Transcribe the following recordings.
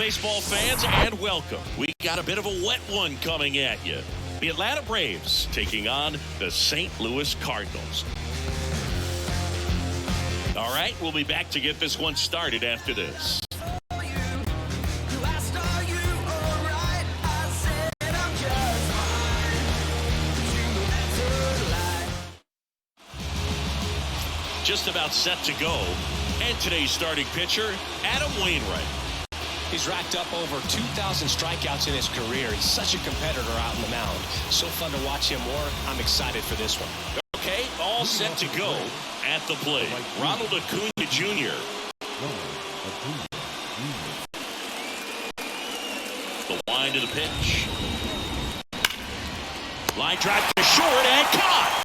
baseball fans, and welcome. We got a bit of a wet one coming at you. The Atlanta Braves taking on the St. Louis Cardinals. All right, we'll be back to get this one started after this. Just about set to go. And today's starting pitcher, Adam Wainwright. He's racked up over 2,000 strikeouts in his career. He's such a competitor out on the mound. So fun to watch him work. I'm excited for this one. Okay, all set to go at the plate. Ronald Acuna Jr. The line to the pitch. Line drive to short and caught.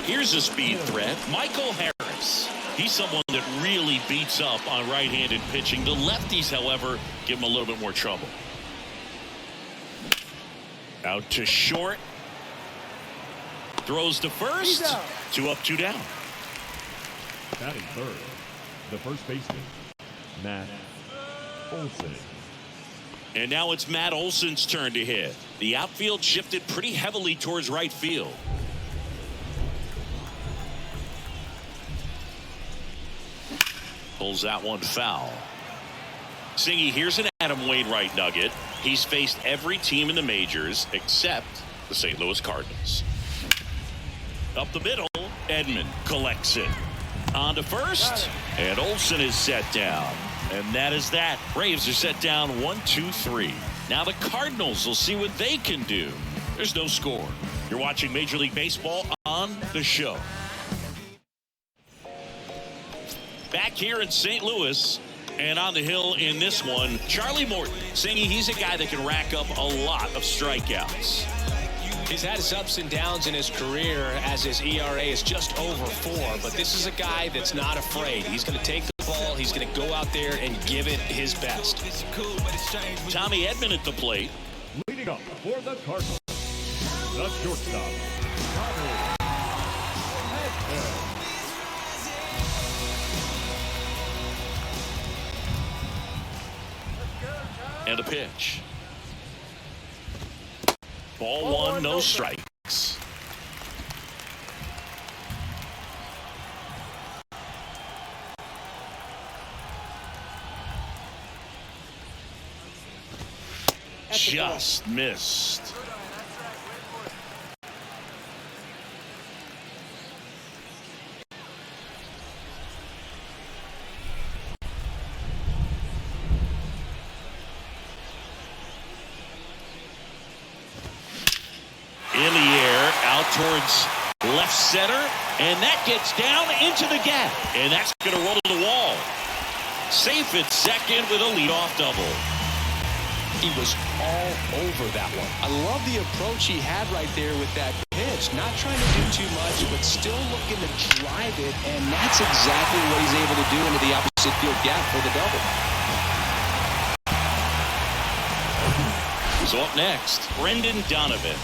Here's a speed threat, Michael Harris. He's someone that really beats up on right-handed pitching. The lefties, however, give him a little bit more trouble. Out to short. Throws to first. 2 up, 2 down. Batting third, the first baseman, Matt Olson. And now it's Matt Olson's turn to hit. The outfield shifted pretty heavily towards right field. Pulls that one foul. Singy, here's an Adam Wainwright nugget. He's faced every team in the majors except the St. Louis Cardinals. Up the middle, Edman collects it. On to first, and Olson is set down. And that is that. Braves are set down 1-2-3. Now the Cardinals will see what they can do. There's no score. You're watching Major League Baseball on the show. Back here in St. Louis, and on the hill in this one, Charlie Morton. Singy, he's a guy that can rack up a lot of strikeouts. He's had his ups and downs in his career as his ERA is just over 4, but this is a guy that's not afraid. He's going to take the ball, he's going to go out there and give it his best. Tommy Edman at the plate. Leading up for the Cardinals, the shortstop, Tommy Edman. And a pitch. Ball 1, no strikes. Just missed. In the air, out towards left center, and that gets down into the gap, and that's going to roll to the wall. Safe at second with a leadoff double. He was all over that one. I love the approach he had right there with that pitch. Not trying to do too much, but still looking to drive it, and that's exactly what he's able to do into the opposite field gap for the double. So up next, Brendan Donovan.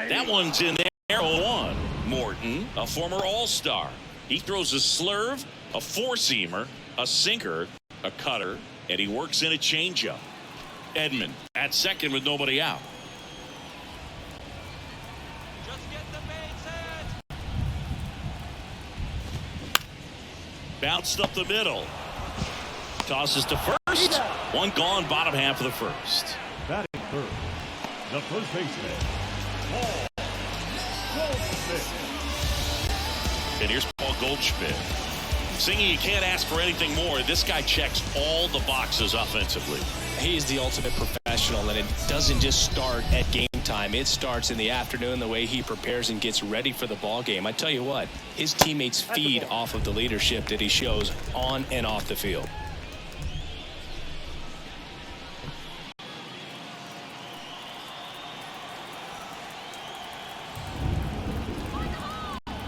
That one's in there. 0-1. Morton, a former All-Star. He throws a slurve, a four-seamer, a sinker, a cutter, and he works in a changeup. Edman at second with nobody out. Just get the base hit. Bounced up the middle. Tosses to first. One gone, bottom half of the first. Batting third, the first baseman, Paul Goldschmidt. And here's Paul Goldschmidt. Singy, you can't ask for anything more. This guy checks all the boxes offensively. He is the ultimate professional, and it doesn't just start at game time. It starts in the afternoon, the way he prepares and gets ready for the ball game. I tell you what, his teammates feed off of the leadership that he shows on and off the field.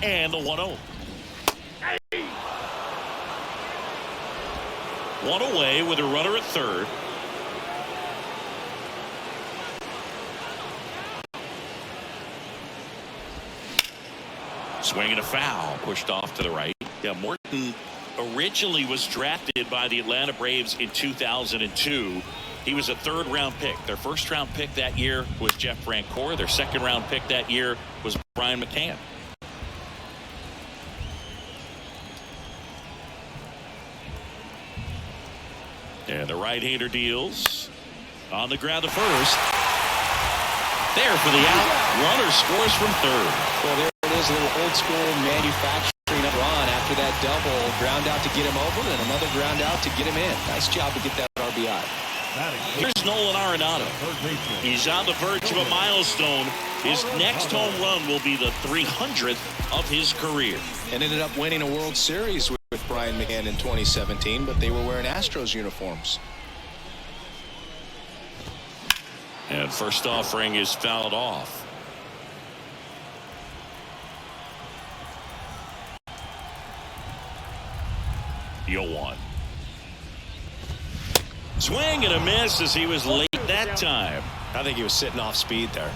And the 1-0. One away with a runner at third. Swinging a foul, pushed off to the right. Yeah, Morton originally was drafted by the Atlanta Braves in 2002. He was a third-round pick. Their first-round pick that year was Jeff Francoeur. Their second-round pick that year was Brian McCann. And the right-hander deals on the ground to first. There for the out. Runner scores from third. Well, there it is, a little old-school manufacturing run after that double. Ground out to get him over, and another ground out to get him in. Nice job to get that RBI. Here's Nolan Arenado. He's on the verge of a milestone. His next home run will be the 300th of his career. And ended up winning a World Series with Brian McCann in 2017, but they were wearing Astros uniforms. And first offering is fouled off. The 0-1. Swing and a miss as he was late that time. I think he was sitting off speed there.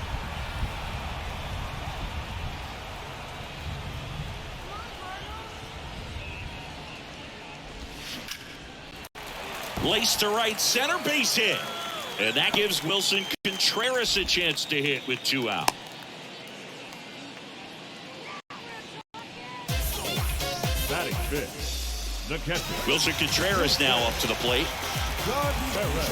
Laced to right center, base hit. And that gives Wilson Contreras a chance to hit with 2 out. Batting fifth, the catcher. Wilson Contreras now up to the plate. John Perez.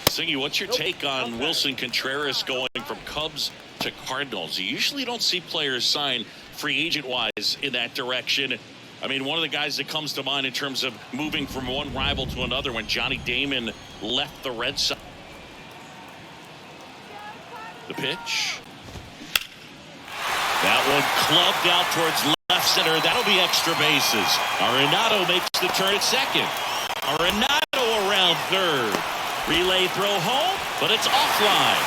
Singy, what's your take on Wilson Contreras going from Cubs to Cardinals? You usually don't see players sign free agent-wise in that direction. I mean, one of the guys that comes to mind in terms of moving from one rival to another when Johnny Damon left the Red Sox. The pitch. That one clubbed out towards left center. That'll be extra bases. Arenado makes the turn at second. Arenado around third. Relay throw home, but it's offline.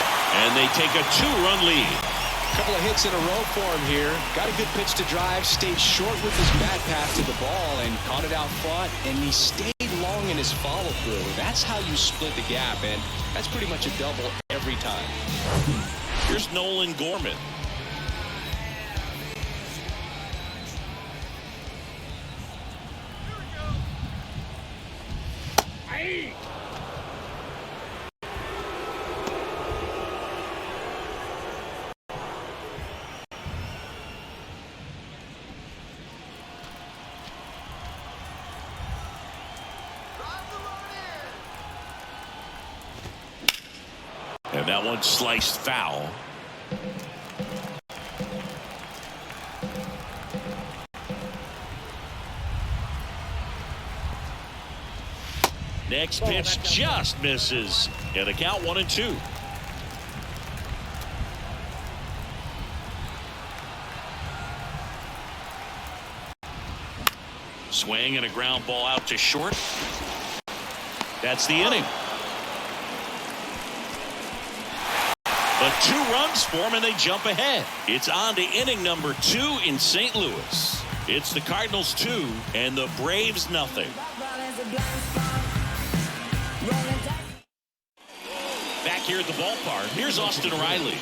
And they take a 2-run lead. A couple of hits in a row for him here. Got a good pitch to drive, stayed short with his bat path to the ball and caught it out front, and he stayed long in his follow-through. That's how you split the gap, and that's pretty much a double every time. Here's Nolan Gorman. And that one sliced foul. Next pitch just misses. And the count 1-2. Swing and a ground ball out to short. That's the inning. But 2 runs for them and they jump ahead. It's on to inning number 2 in St. Louis. It's the Cardinals 2 and the Braves nothing. Back here at the ballpark, here's Austin Riley.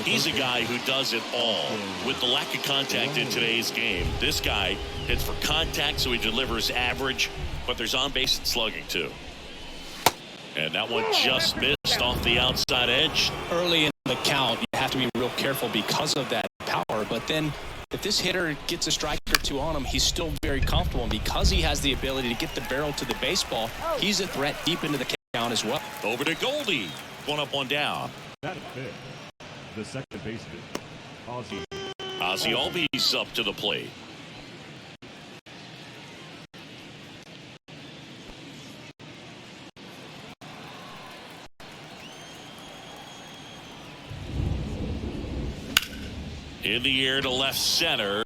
He's a guy who does it all. With the lack of contact in today's game, this guy hits for contact, so he delivers average, but there's on-base slugging too. And that one just missed off the outside edge. Early in the count, you have to be real careful because of that power. But then if this hitter gets a strike or 2 on him, he's still very comfortable. And because he has the ability to get the barrel to the baseball, he's a threat deep into the count as well. Over to Goldie. 1 up, 1 down. Batting fifth, the second baseman, Ozzie. Ozzie Albies up to the plate. In the air to left center.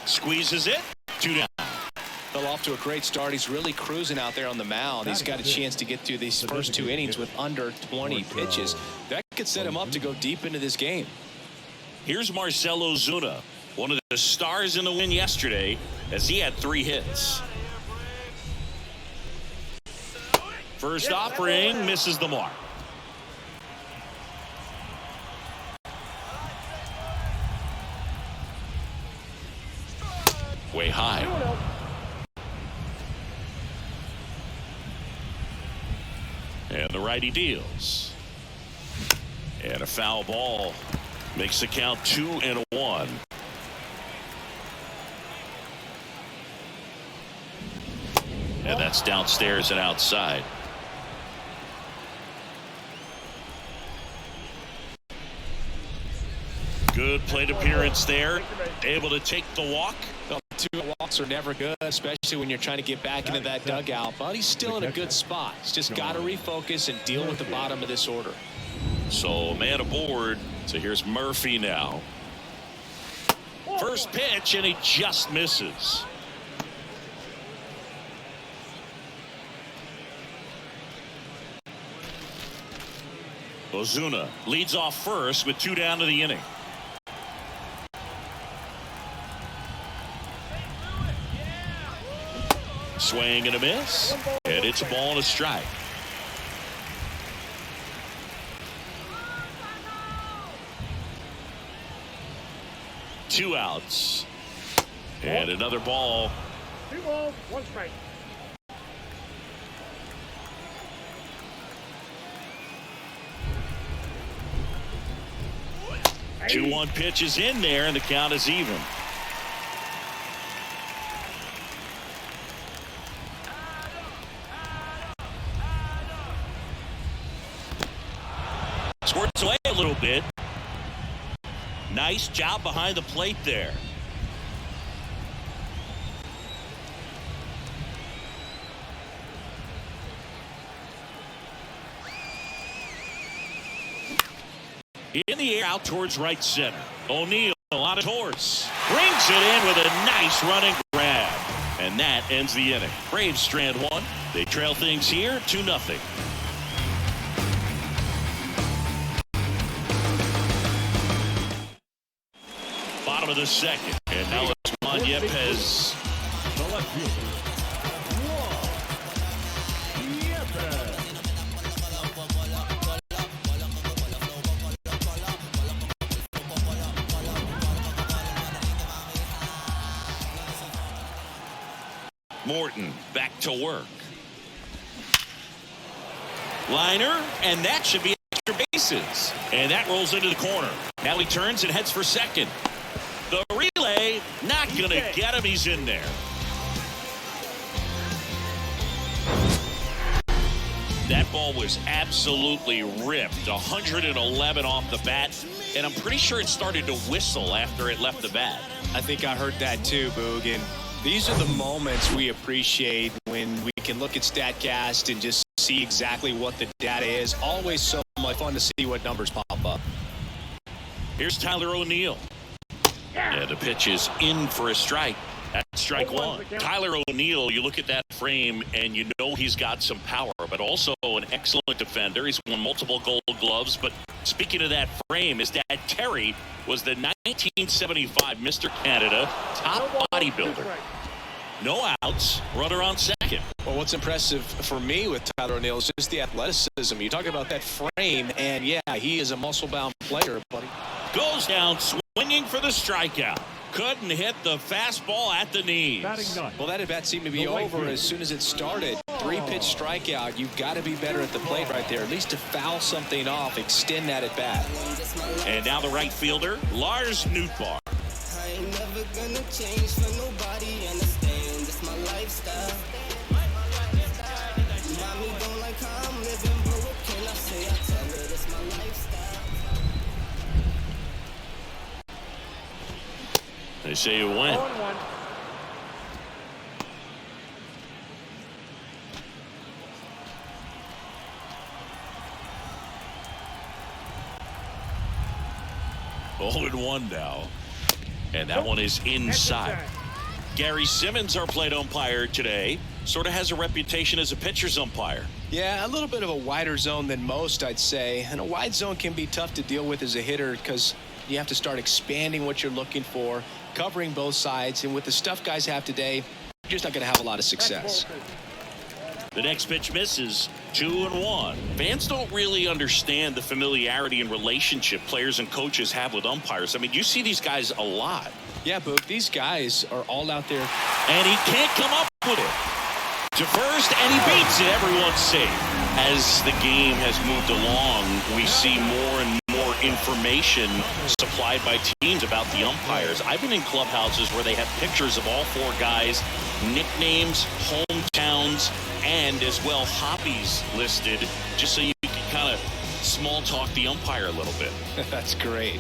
Squeezes it. 2 down. Well, off to a great start. He's really cruising out there on the mound. He's got a chance to get through these first 2 innings with under 20 pitches. That could set him up to go deep into this game. Here's Marcell Ozuna, one of the stars in the win yesterday, as he had 3 hits. First offering misses the mark. Way high. And the righty deals. And a foul ball makes the count 2-1. And that's downstairs and outside. Good plate appearance there. Able to take the walk. Well, 2 walks are never good, especially when you're trying to get back into that dugout. But he's still in a good spot. He's just got to refocus and deal with the bottom of this order. So man aboard. So here's Murphy now. First pitch, and he just misses. Ozuna leads off first with 2 down to the inning. Swing and a miss, and it's a ball and a strike. Two outs, and another ball. 2 balls, 1 strike. Hey. 2-1 pitch is in there, and the count is even. Squirts away a little bit. Nice job behind the plate there. In the air, out towards right center. O'Neill on a horse. Brings it in with a nice running grab. And that ends the inning. Braves strand 1. They trail things here 2-0. Bottom of the second. And now it's Juan Yepez. The left fielder, Juan Yepez. Morton back to work. Liner, and that should be extra bases. And that rolls into the corner. Now he turns and heads for second. The relay, not going to get him. He's in there. That ball was absolutely ripped. 111 off the bat. And I'm pretty sure it started to whistle after it left the bat. I think I heard that too, Boog. And these are the moments we appreciate when we can look at StatCast and just see exactly what the data is. Always so much fun to see what numbers pop up. Here's Tyler O'Neill. And the pitch is in for a strike. That's strike 1. Tyler O'Neill, you look at that frame and you know he's got some power, but also an excellent defender. He's won multiple Gold Gloves. But speaking of that frame, his dad Terry was the 1975 Mr. Canada top bodybuilder. No outs, runner on second. Well, what's impressive for me with Tyler O'Neill is just the athleticism. You talk about that frame, and yeah, he is a muscle-bound player, buddy. Goes down swinging for the strikeout. Couldn't hit the fastball at the knees. Well, that at bat seemed to be over as soon as it started. 3-pitch strikeout. You've got to be better at the plate right there, at least to foul something off, extend that at bat. And now the right fielder, Lars Nootbaar. I ain't never gonna change for nobody, understand this my lifestyle. Mommy don't like how I'm living, but what can I say? I tell her this my lifestyle. They say you win. 1-1. Oh, 0-1 now. And that one is inside. Gary Simmons, our plate umpire today, sort of has a reputation as a pitcher's umpire. Yeah, a little bit of a wider zone than most, I'd say. And a wide zone can be tough to deal with as a hitter because you have to start expanding what you're looking for, covering both sides. And with the stuff guys have today, you're just not going to have a lot of success. The next pitch misses. 2-1. Fans don't really understand the familiarity and relationship players and coaches have with umpires. I mean, you see these guys a lot. Yeah, Boog, these guys are all out there. And he can't come up with it. To first, and he beats it. Everyone's safe. As the game has moved along, we see more and more information supplied by teams about the umpires. I've been in clubhouses where they have pictures of all four guys, nicknames, hometowns, and as well hobbies listed, just so you can kind of small talk the umpire a little bit. That's great.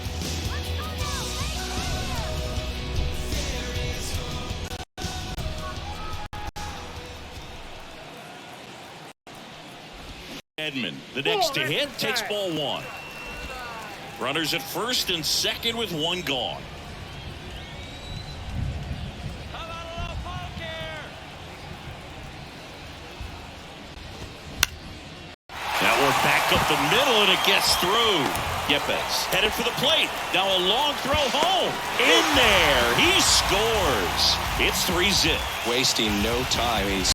Edman, the next to hit, takes ball one. Runners at first and second with one gone. How about a little poke here? That work back up the middle, and it gets through. Yepes headed for the plate. Now a long throw home. In there. He scores. It's 3-zip. Wasting no time. He's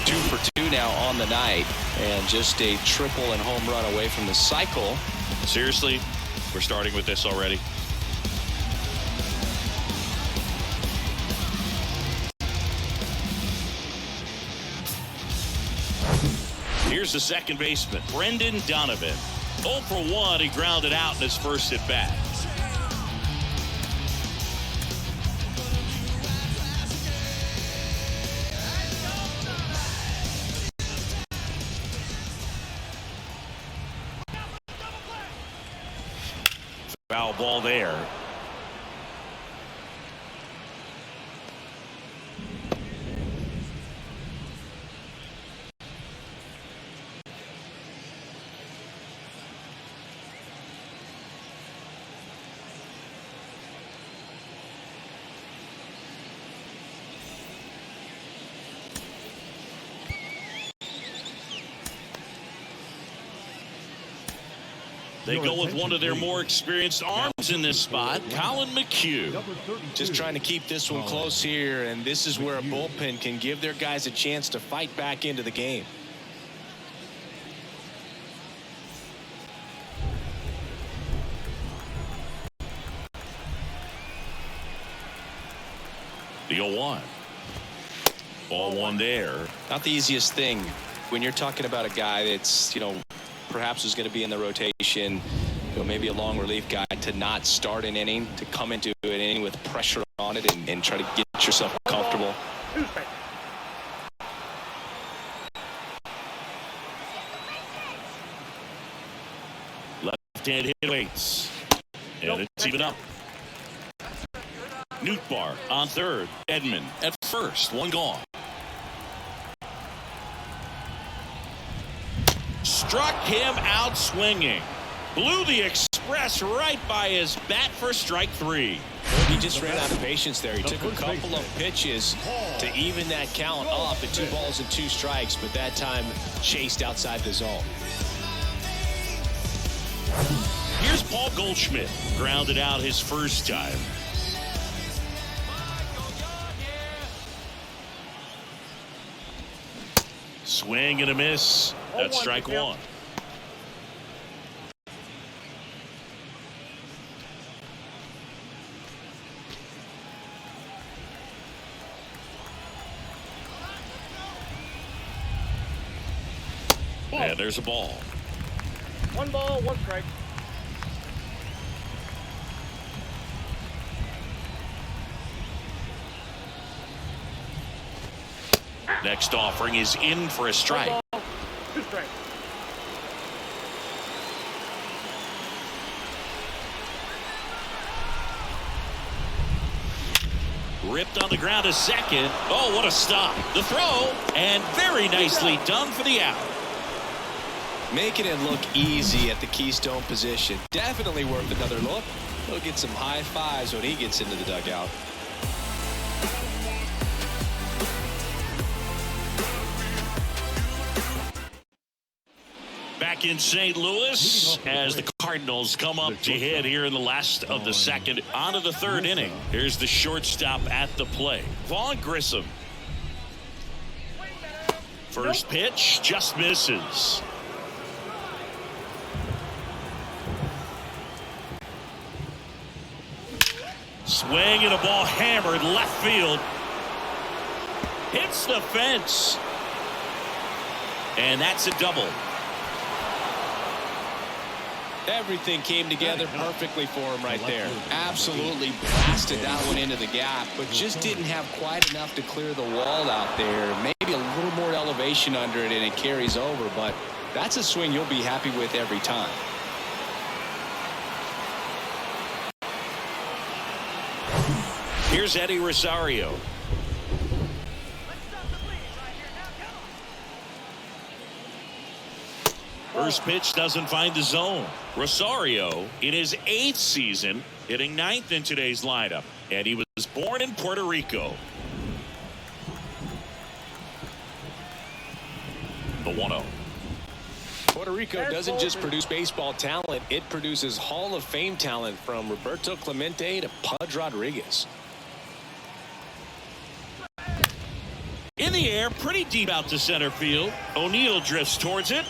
2 for 2 now on the night, and just a triple and home run away from the cycle. Seriously, we're starting with this already. Here's the second baseman, Brendan Donovan. 0 for 1, he grounded out in his first at bat. Foul ball there. They go with one of their more experienced arms in this spot, Colin McHugh. Just trying to keep this one close here, and this is where a bullpen can give their guys a chance to fight back into the game. The 0-1. Ball one there. Not the easiest thing when you're talking about a guy that's, perhaps is going to be in the rotation, maybe a long relief guy, to not start an inning, to come into an inning with pressure on it and try to get yourself comfortable. Left-hand hit waits. And it's even up. Nootbaar on third. Edman at first. One gone. Struck him out swinging. Blew the express right by his bat for strike 3. He just ran out of patience there. He took a couple of pitches to even that count up at 2 balls and 2 strikes, but that time chased outside the zone. Here's Paul Goldschmidt. Grounded out his first time. Swing and a miss. That's strike 1. And there's a ball. 1 ball, 1 strike. Next offering is in for a strike. 1 ball, 2 strikes. Ripped on the ground to second. Oh, what a stop. The throw, and very nicely done for the out. Making it look easy at the keystone position. Definitely worth another look. He'll get some high fives when he gets into the dugout. back in St. Louis as the Cardinals come up to hit here in the last of the second. On to the third inning. Here's the shortstop at the plate, Vaughn Grissom. First pitch just misses. Swing and a ball hammered left field. Hits the fence. And that's a double. Everything came together perfectly for him right there. Absolutely blasted that one into the gap, but just didn't have quite enough to clear the wall out there. Maybe a little more elevation under it and it carries over, but that's a swing you'll be happy with every time. Here's Eddie Rosario. First pitch doesn't find the zone. Rosario in his 8th season hitting 9th in today's lineup, and he was born in Puerto Rico. The 1-0. Puerto Rico doesn't just produce baseball talent, it produces Hall of Fame talent from Roberto Clemente to Pudge Rodriguez. In the air, pretty deep out to center field. O'Neill drifts towards it,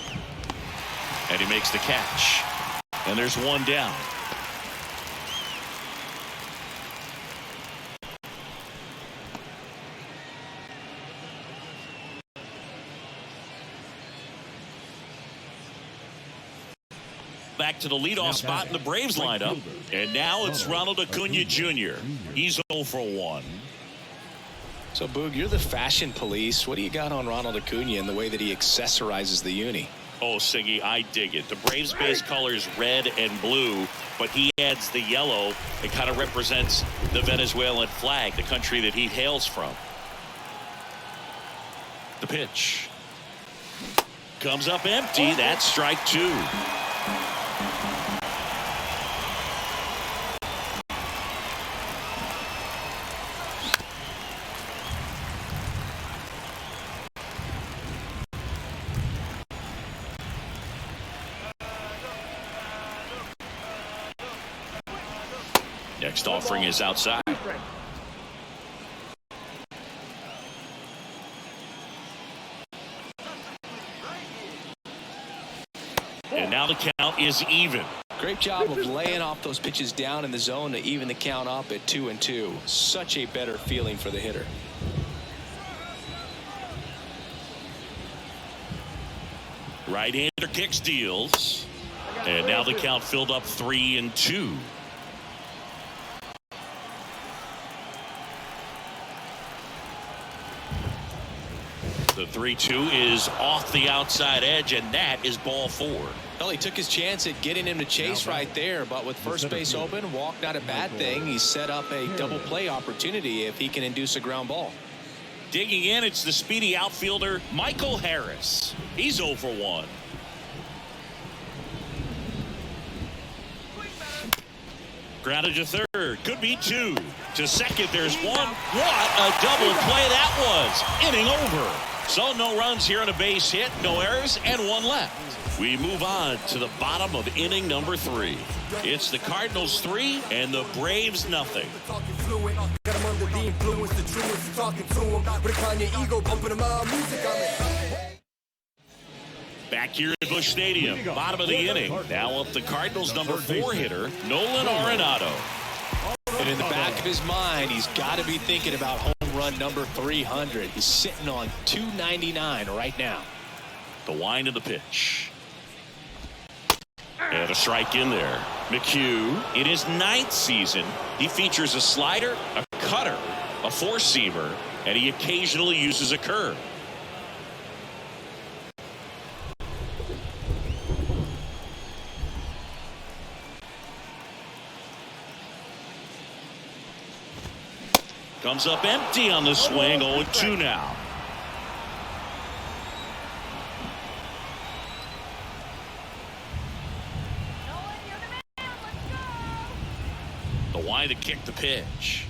and he makes the catch. And there's one down. Back to the leadoff spot in the Braves lineup. And now it's Ronald Acuna Jr. He's 0 for 1. So, Boog, you're the fashion police. What do you got on Ronald Acuna and the way that he accessorizes the uni? Oh, Siggy, I dig it. The Braves base colors red and blue, but he adds the yellow. It kind of represents the Venezuelan flag, the country that he hails from. The pitch comes up empty. That's strike 2. Next offering is outside. And now the count is even. Great job of laying off those pitches down in the zone to even the count up at 2-2. Such a better feeling for the hitter. Right-hander kicks, deals. And now the count filled up 3-2. The 3-2 is off the outside edge, and that is ball 4. Well, he took his chance at getting him to chase right there, but with first base open, walk not a bad thing. He set up a double play opportunity if he can induce a ground ball. Digging in, it's the speedy outfielder Michael Harris. He's 0 for 1. Grounded to third, could be 2. To second, there's 1. What a double play that was. Inning over. So no runs here on a base hit, no errors, and 1 left. We move on to the bottom of inning number 3. It's the Cardinals 3 and the Braves nothing. Back here at Busch Stadium, bottom of the inning. Now up the Cardinals number 4 hitter, Nolan Arenado. And in the back of his mind, he's got to be thinking about home run number 300. He's sitting on 299 right now. The wind of the pitch. And a strike in there. McHugh, in his 9th season, he features a slider, a cutter, a four-seamer, and he occasionally uses a curve. Comes up empty on the swing, 0-2 now. The wide to kick the pitch.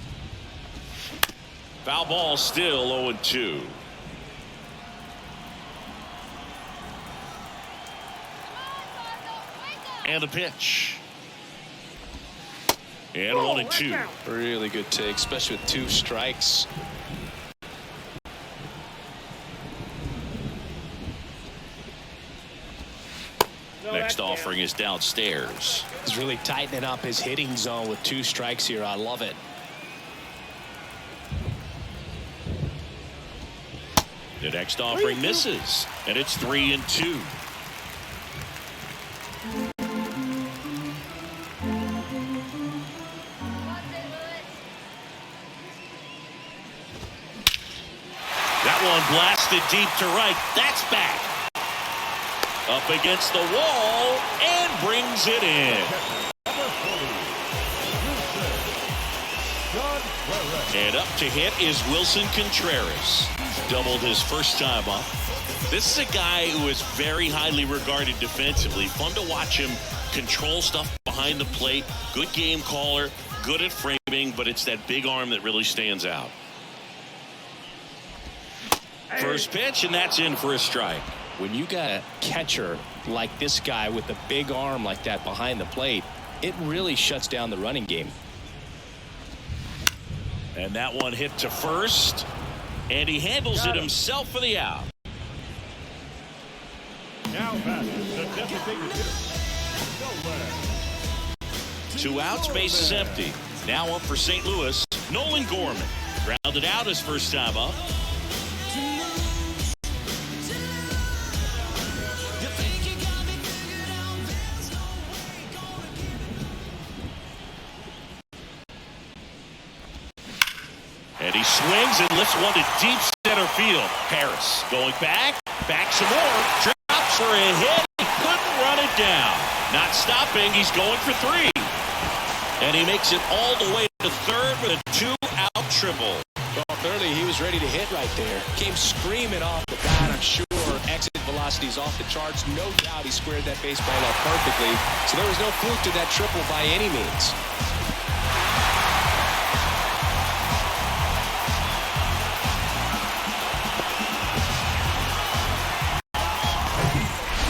Foul ball, still 0-2. And the pitch. And 1-2. Really good take, especially with 2 strikes. Next offering is downstairs. He's really tightening up his hitting zone with 2 strikes here. I love it. The next offering misses, and it's 3-2. That one blasted deep to right. That's back. Up against the wall and brings it in. And up to hit is Wilson Contreras. Doubled his first time up. This is a guy who is very highly regarded defensively. Fun to watch him control stuff behind the plate. Good game caller, good at framing, but it's that big arm that really stands out. First pitch, and that's in for a strike. When you got a catcher like this guy with a big arm like that behind the plate, it really shuts down the running game. And that one hit to first, and he handles it himself for the out. Now passes the designated hitter. Nowhere. 2 outs, bases empty. Now up for St. Louis, Nolan Gorman. Grounded out his first time up. And he swings and lifts one to deep center field. Harris going back some more, drops for a hit. He couldn't run it down. Not stopping, he's going for 3. And he makes it all the way to third with a 2-out triple. Well, thirdly, he was ready to hit right there. Came screaming off the bat, I'm sure. Exit velocity's off the charts. No doubt he squared that baseball up perfectly. So there was no fluke to that triple by any means.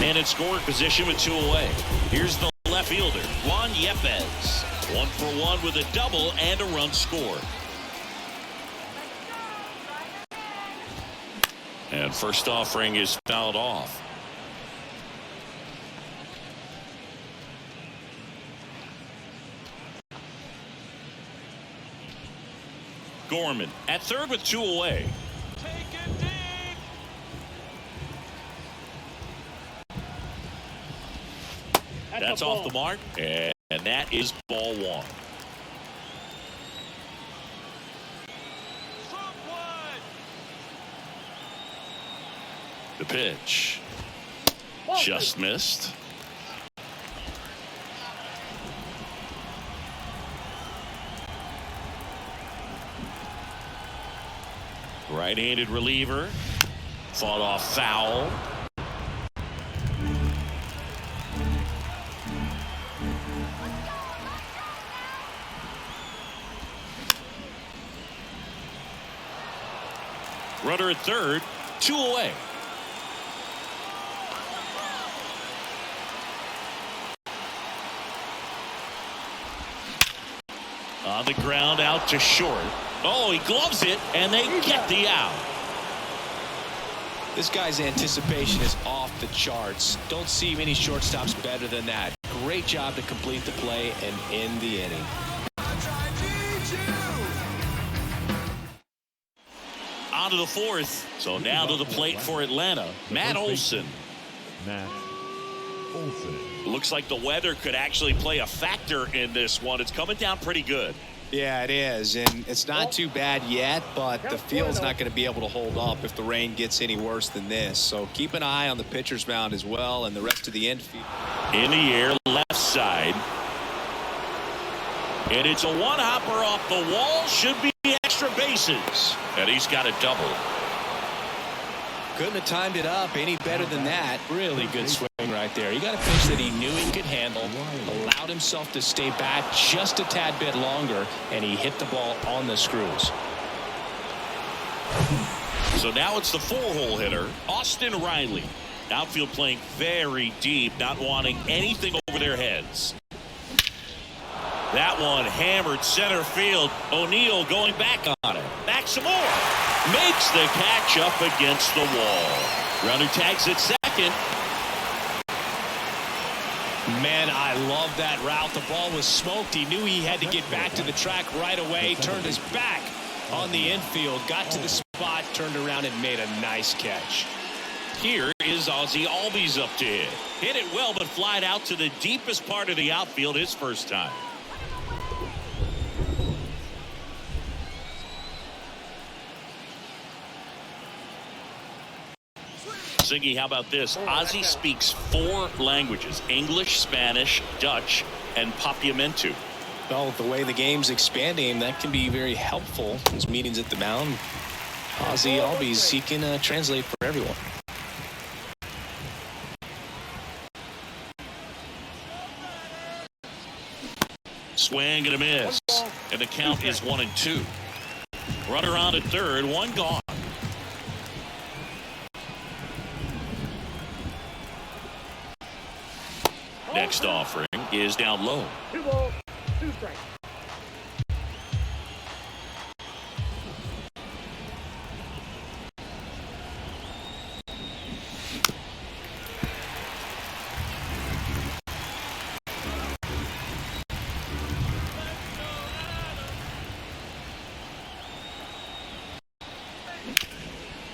And in scoring position with 2 away. Here's the left fielder, Juan Yepez. 1 for 1 with a double and a run scored. And first offering is fouled off. Gorman at third with 2 away. That's off the mark, and that is ball 1. The pitch just missed. Right-handed reliever fought off foul. Runner at third, 2 away. On the ground out to short. Oh, he gloves it, and they get the out. This guy's anticipation is off the charts. Don't see many shortstops better than that. Great job to complete the play and end the inning. On to the 4th. So now to the plate for Atlanta, Matt Olson. Matt Olson. Looks like the weather could actually play a factor in this one. It's coming down pretty good. Yeah, it is, and it's not too bad yet, but the field's not going to be able to hold up if the rain gets any worse than this. So keep an eye on the pitcher's mound as well and the rest of the infield. In the air, left side. And it's a one-hopper off the wall. Should be extra bases. And he's got a double. Couldn't have timed it up any better than that. Really good swing right there. He got a pitch that he knew he could handle, allowed himself to stay back just a tad bit longer, and he hit the ball on the screws. So now it's the 4-hole hitter, Austin Riley. Outfield playing very deep, not wanting anything over their heads. That one hammered center field. O'Neill going back on it. Back some more. Makes the catch up against the wall. Runner tags at second. Man, I love that route. The ball was smoked. He knew he had to get back to the track right away. Turned his back on the infield. Got to the spot, turned around and made a nice catch. Here is Ozzie Albies up to hit. Hit it well, but flied out to the deepest part of the outfield his first time. Ziggy, how about this? Ozzie speaks 4 languages: English, Spanish, Dutch, and Papiamentu. Well, the way the game's expanding, that can be very helpful. His meetings at the mound, Ozzie Albies, he can translate for everyone. Swing and a miss. And the count is 1-2. Runner on at third, one gone. Next offering is down low. 2 balls, 2 strikes.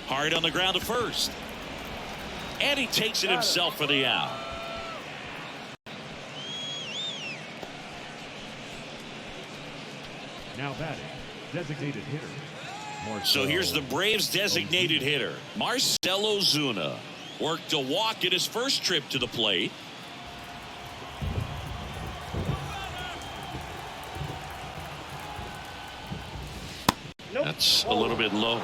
Hard on the ground to first. And he takes it himself for the out. Now batting, designated hitter. So here's the Braves designated hitter, Marcell Ozuna. Worked a walk at his first trip to the plate. Nope. That's a little bit low.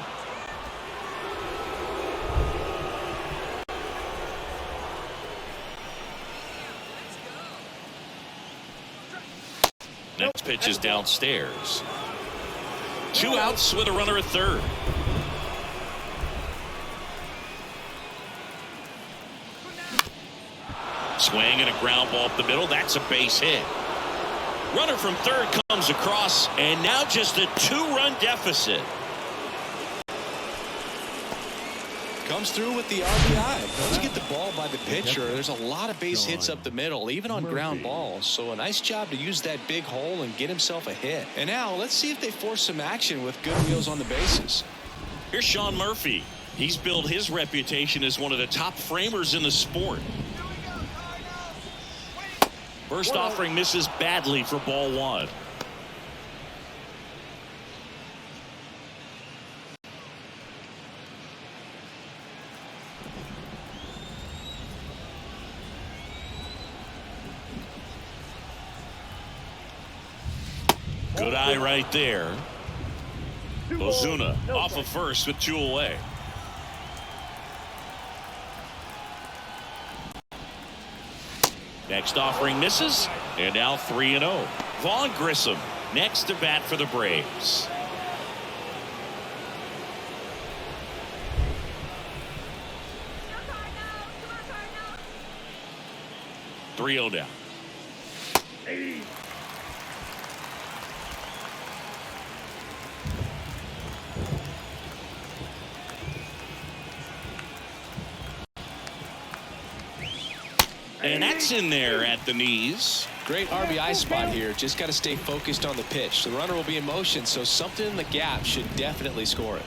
Next pitch is downstairs. 2 outs with a runner at third. Swing and a ground ball up the middle. That's a base hit. Runner from third comes across, and now just a 2-run deficit. Comes through with the RBI. Once you get the ball by the pitcher, there's a lot of base hits up the middle, even on ground balls. So a nice job to use that big hole and get himself a hit. And now let's see if they force some action with good wheels on the bases. Here's Sean Murphy. He's built his reputation as one of the top framers in the sport. First offering misses badly for ball 1. Good eye right there. Ozuna off of first with 2 away. Next offering misses, and now 3-0. Vaughn Grissom next to bat for the Braves. Come on, 3-0 down. And that's in there at the knees. Great RBI spot here. Just got to stay focused on the pitch. The runner will be in motion, so something in the gap should definitely score it.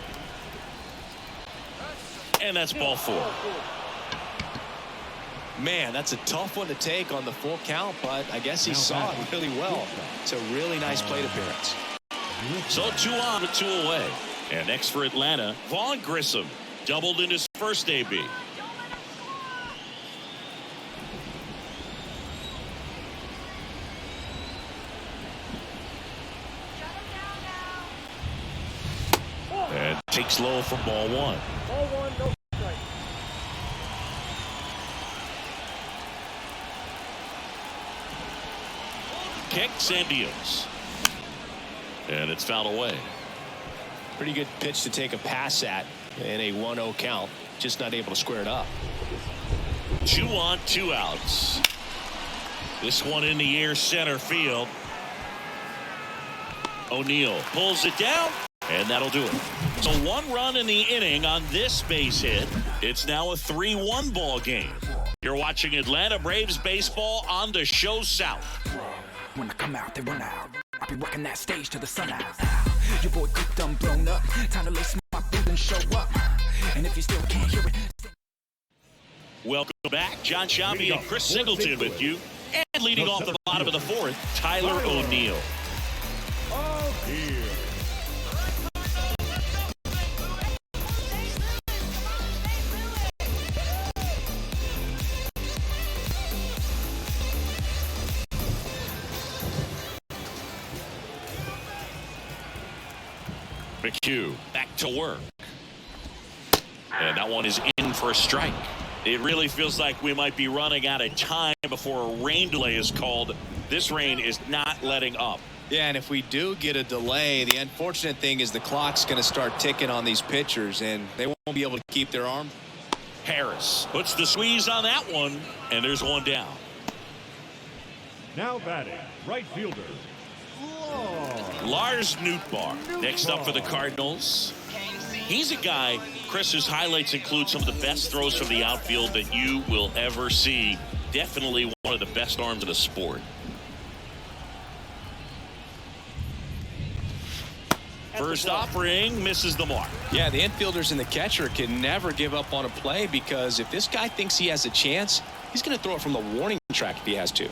And that's ball 4. Man, that's a tough one to take on the full count, but I guess he saw it really well. It's a really nice plate appearance. So 2 on with 2 away. And next for Atlanta, Vaughn Grissom doubled in his first AB. And takes low for ball 1. Ball 1, no strike. Kicks and deals. And it's fouled away. Pretty good pitch to take a pass at in a 1-0 count. Just not able to square it up. 2 on, 2 outs. This one in the air, center field. O'Neill pulls it down, and that'll do it. So 1 run in the inning on this base hit. It's now a 3-1 ball game. You're watching Atlanta Braves baseball on the show South. When I come out, they run out. I be rocking that stage to the sun out. Your boy cooked, done blown up. Time to lace my boot and show up. And if you still can't hear it. Welcome back. John Shambi and Chris Singleton with you. And leading off the bottom of the 4th, Tyler O'Neill. Oh, dear. McHugh back to work. And that one is in for a strike. It really feels like we might be running out of time before a rain delay is called. This rain is not letting up. Yeah, and if we do get a delay, the unfortunate thing is the clock's going to start ticking on these pitchers, and they won't be able to keep their arm. Harris puts the squeeze on that one, and there's one down. Now batting, right fielder, Lars Nootbaar next up for the Cardinals. He's a guy, Chris, whose highlights include some of the best throws from the outfield that you will ever see. Definitely one of the best arms in the sport. First offering misses the mark. Yeah, the infielders and the catcher can never give up on a play, because if this guy thinks he has a chance, he's going to throw it from the warning track if he has to.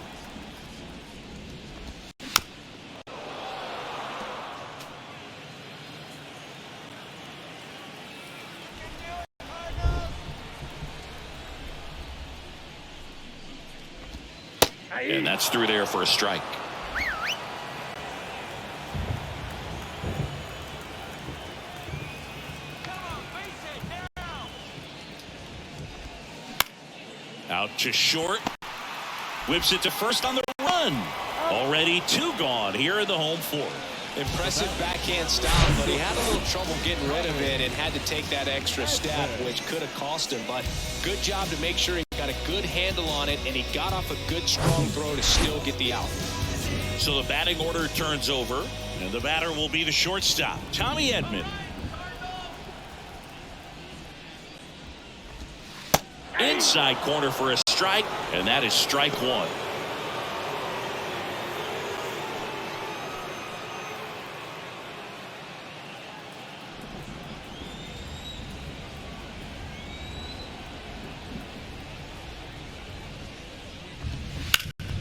And that's through there for a strike. Out to short. Whips it to first on the run. Already 2 gone here in the home 4th. Impressive backhand style, but he had a little trouble getting rid of it and had to take that extra step, which could have cost him. But good job to make sure he got a good handle on it, and he got off a good, strong throw to still get the out. So the batting order turns over, and the batter will be the shortstop, Tommy Edman. Inside corner for a strike, and that is strike 1.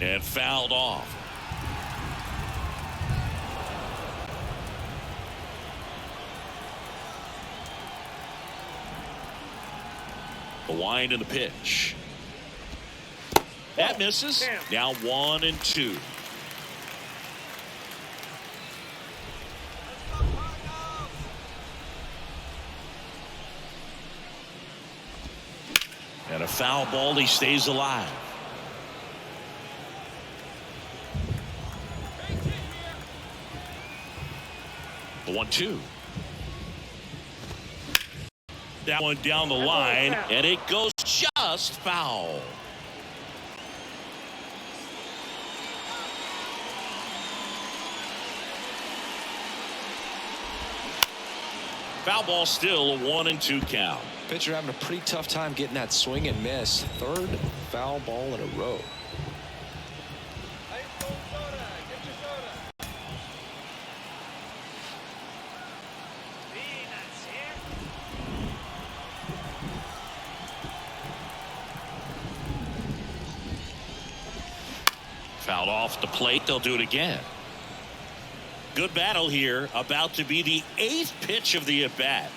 And fouled off. The wind and the pitch. That misses. Now 1 and 2. And a foul ball. He stays alive. The 1-2. That one down the line, and it goes just foul. Foul ball, still a 1 and 2 count. Pitcher having a pretty tough time getting that swing and miss. 3rd foul ball in a row. Fouled off the plate. They'll do it again. Good battle here. About to be the 8th pitch of the at-bat.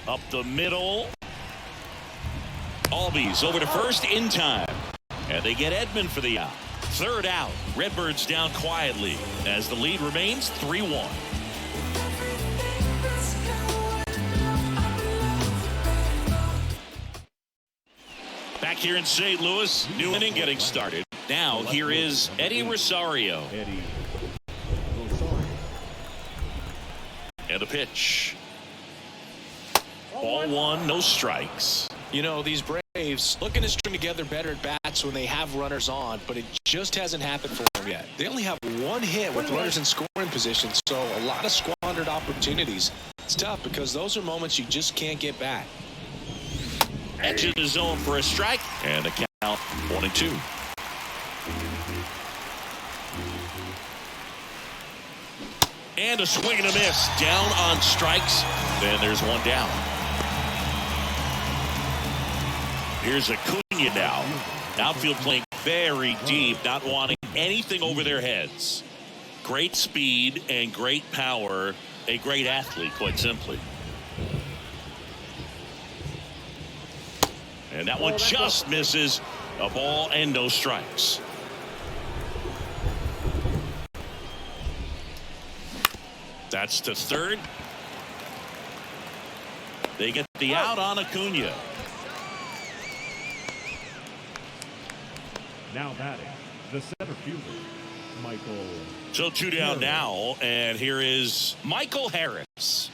Up the middle. Albies over to first in time. And they get Edman for the out. 3rd out. Redbirds down quietly as the lead remains 3-1. Back here in St. Louis, new inning getting started. Now here is Eddie Rosario. And the pitch. Ball one, no strikes. You know, these Braves looking to string together better at bats when they have runners on, but it just hasn't happened for them yet. They only have one hit with runners in scoring position, so a lot of squandered opportunities. It's tough because those are moments you just can't get back. Edge of the zone for a strike, and the count 1-2. And a swing and a miss. Down on strikes. Then there's one down. Here's Acuna now. Outfield playing very deep, not wanting anything over their heads. Great speed and great power. A great athlete, quite simply. And that one just misses. A ball and no strikes. That's to third. They get the out on Acuna. Now batting, the center fielder, Michael. So two down now, and here is Michael Harris.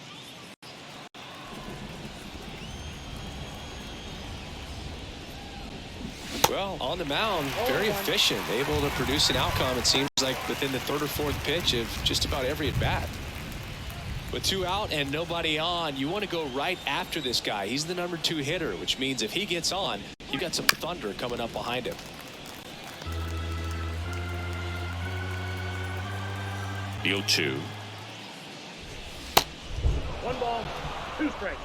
Well, on the mound, very efficient, able to produce an outcome, it seems like, within the third or fourth pitch of just about every at-bat. With two out and nobody on, you want to go right after this guy. He's the number 2 hitter, which means if he gets on, you got some thunder coming up behind him. The 0-2. 1 ball, 2 strikes.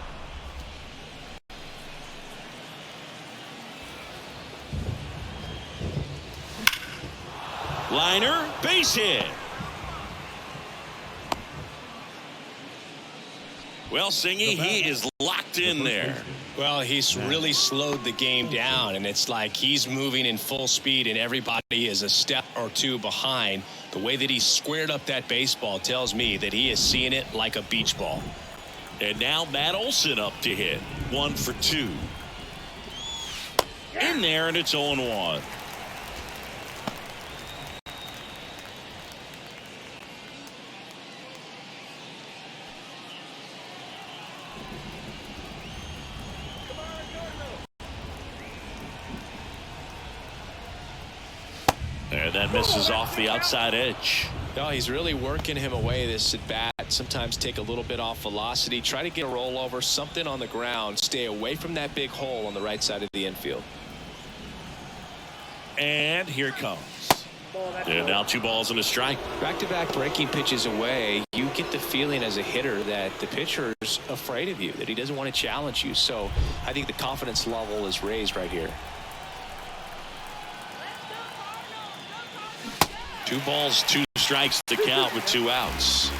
Liner, base hit. Well, Singy, he is locked in there. Well, he's really slowed the game down, and it's like he's moving in full speed, and everybody is a step or two behind. The way that he squared up that baseball tells me that he is seeing it like a beach ball. And now Matt Olson up to hit. 1 for 2. In there, and it's 0-1. And that misses off the outside edge. No, he's really working him away this at bat. Sometimes take a little bit off velocity. Try to get a rollover, something on the ground. Stay away from that big hole on the right side of the infield. And here it comes. And now 2 balls and a strike. Back-to-back breaking pitches away, you get the feeling as a hitter that the pitcher's afraid of you, that he doesn't want to challenge you. So I think the confidence level is raised right here. 2 balls, 2 strikes to count with 2 outs.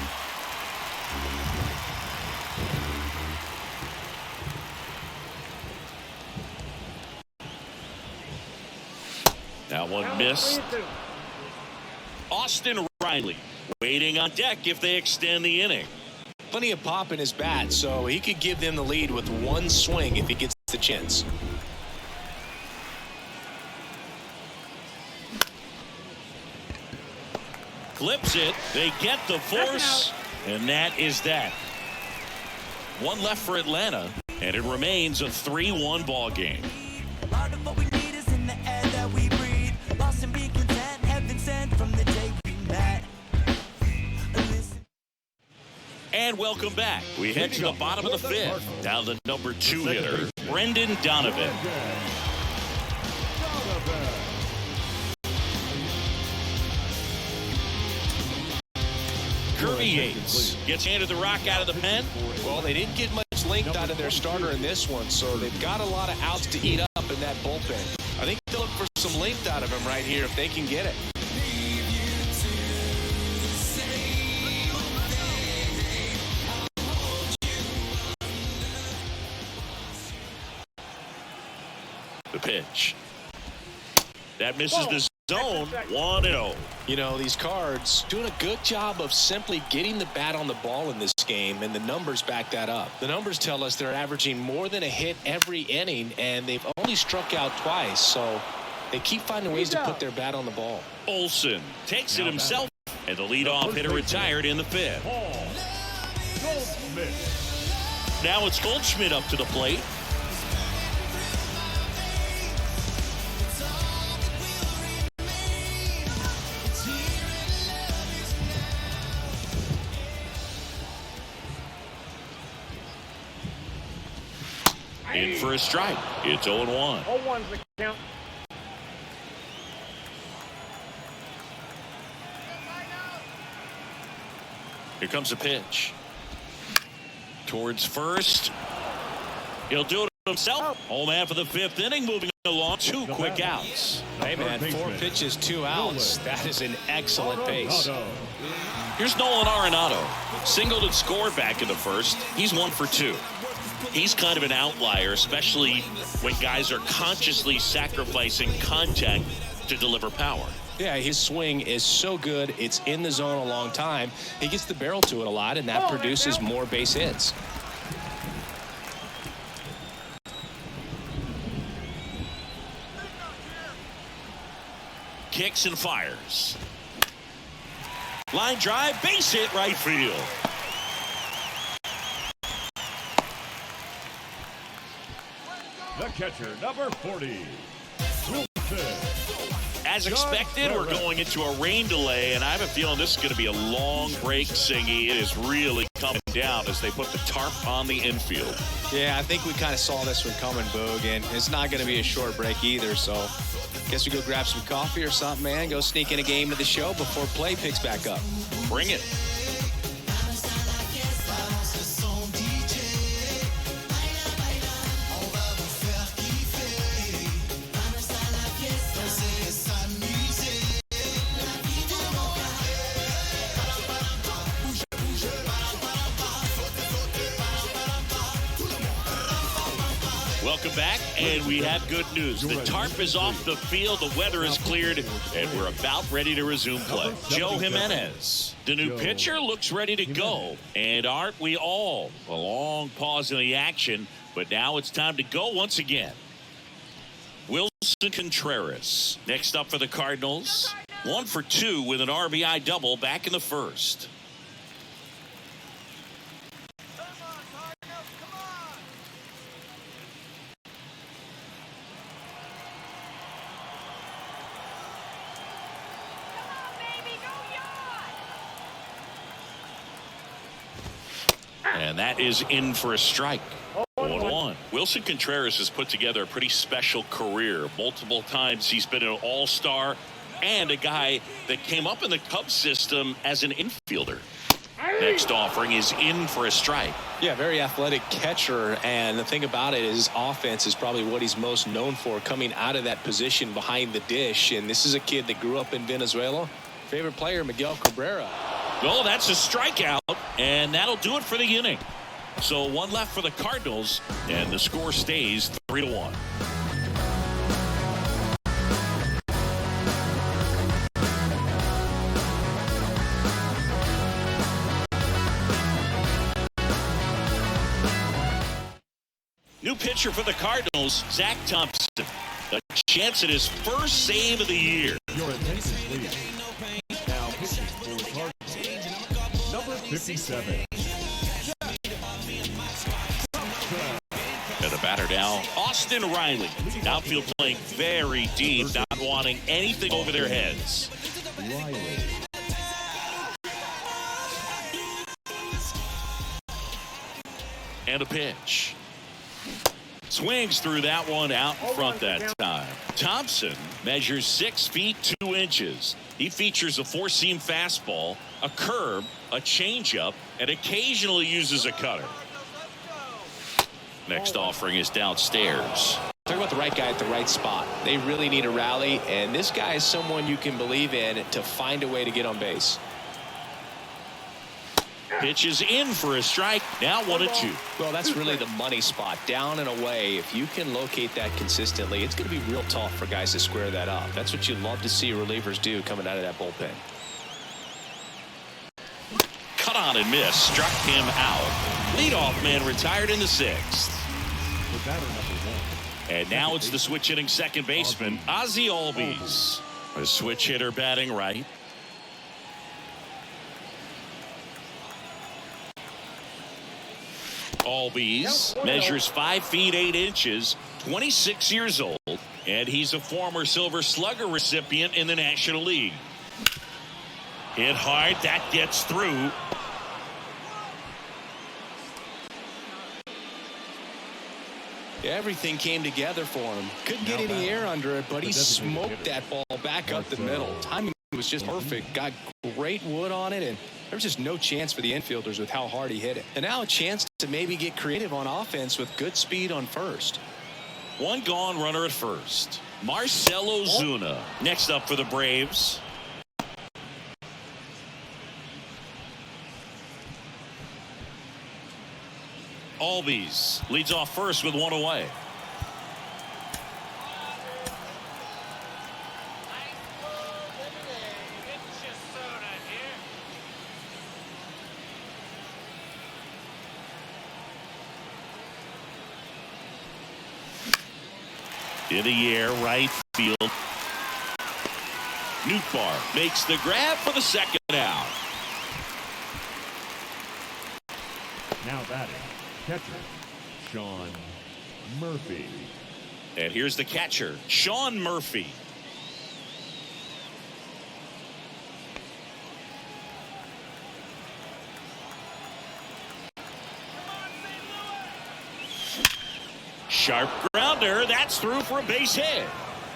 That one missed. Austin Riley waiting on deck if they extend the inning. Plenty of pop in his bat, so he could give them the lead with 1 swing if he gets the chance. Flips it. They get the force, and that is that. 1 left for Atlanta, and it remains a 3-1 ball game. And welcome back. We head to the bottom of the 5th. Now the number 2 hitter, Brendan Donovan. Kirby Yates gets handed the rock out of the pen. Well, they didn't get much length out of their starter in this one, so they've got a lot of outs to eat up in that bullpen. I think they'll look for some length out of him right here if they can get it. The pitch. That misses the zone. 1-0. You know, these Cards doing a good job of simply getting the bat on the ball in this game, and the numbers back that up. The numbers tell us they're averaging more than a hit every inning, and they've only struck out twice, so they keep finding ways to put their bat on the ball. Olson takes it himself, and the leadoff hitter retired in the 5th. Now it's Goldschmidt up to the plate. In for a strike. It's 0-1. 0-1's the count. Here comes a pitch. Towards first. He'll do it himself. Home half of the 5th inning, moving along. 2 quick outs. Hey, man, 4 pitches, 2 outs. That is an excellent pace. Here's Nolan Arenado. Singled and scored back in the first. He's 1 for 2. He's kind of an outlier, especially when guys are consciously sacrificing contact to deliver power. Yeah, his swing is so good. It's in the zone a long time. He gets the barrel to it a lot, and that produces more base hits. Kicks and fires. Line drive, base hit, right field. The catcher, number 40. As expected, we're going into a rain delay, and I have a feeling this is going to be a long break, Singy. It is really coming down as they put the tarp on the infield. Yeah, I think we kind of saw this one coming, Boog, and it's not going to be a short break either, so guess we go grab some coffee or something, man. Go sneak in a game to the show before play picks back up. Bring it. Welcome back, and we have good news. The tarp is off the field, the weather is cleared, and we're about ready to resume play. Joe Jimenez, the new pitcher, looks ready to go. And aren't we all? A long pause in the action, but now it's time to go once again. Wilson Contreras, next up for the Cardinals. 1 for 2 with an RBI double back in the first. And that is in for a strike. 1-1. Wilson Contreras has put together a pretty special career. Multiple times he's been an all-star and a guy that came up in the Cubs system as an infielder. Next offering is in for a strike. Yeah, very athletic catcher, and the thing about it is offense is probably what he's most known for, coming out of that position behind the dish. And this is a kid that grew up in Venezuela. Favorite player, Miguel Cabrera. Well, that's a strikeout, and that'll do it for the inning. So 1 left for the Cardinals, and the score stays 3-1. New pitcher for the Cardinals, Zach Thompson. A chance at his first save of the year. Your attention, please. Now pitching for the Cardinals, number 57. And the batter now, Austin Riley. Outfield playing very deep, not wanting anything over their heads. Riley. And a pitch. Swings through that one out in front that time. Thompson measures 6 feet 2 inches. He features a 4-seam fastball, a curve, a changeup, and occasionally uses a cutter. Next offering is downstairs. Talk about the right guy at the right spot. They really need a rally, and this guy is someone you can believe in to find a way to get on base. Pitch is in for a strike. Now 1-2. Well, that's really the money spot. Down and away. If you can locate that consistently, it's going to be real tough for guys to square that up. That's what you love to see relievers do coming out of that bullpen. Cut on and miss. Struck him out. Leadoff man retired in the 6th. The batter, number 1. And now it's the switch hitting second baseman, Ozzie Albies. A switch hitter batting right. Albies measures 5 feet 8 inches, 26 years old, and he's a former Silver Slugger recipient in the National League. Hit hard, that gets through. Everything came together for him. Couldn't get any air under it, but he smoked that ball back up the middle. Timing was just perfect. Got great wood on it, and there was just no chance for the infielders with how hard he hit it. And now a chance to maybe get creative on offense with good speed on first. One gone runner at first. Marcell Ozuna next up for the Braves. Albies leads off first with 1 away. In the air, right field. Nootbaar makes the grab for the second out. Now batting, catcher, Sean Murphy. And here's the catcher, Sean Murphy. Sharp grounder, that's through for a base hit.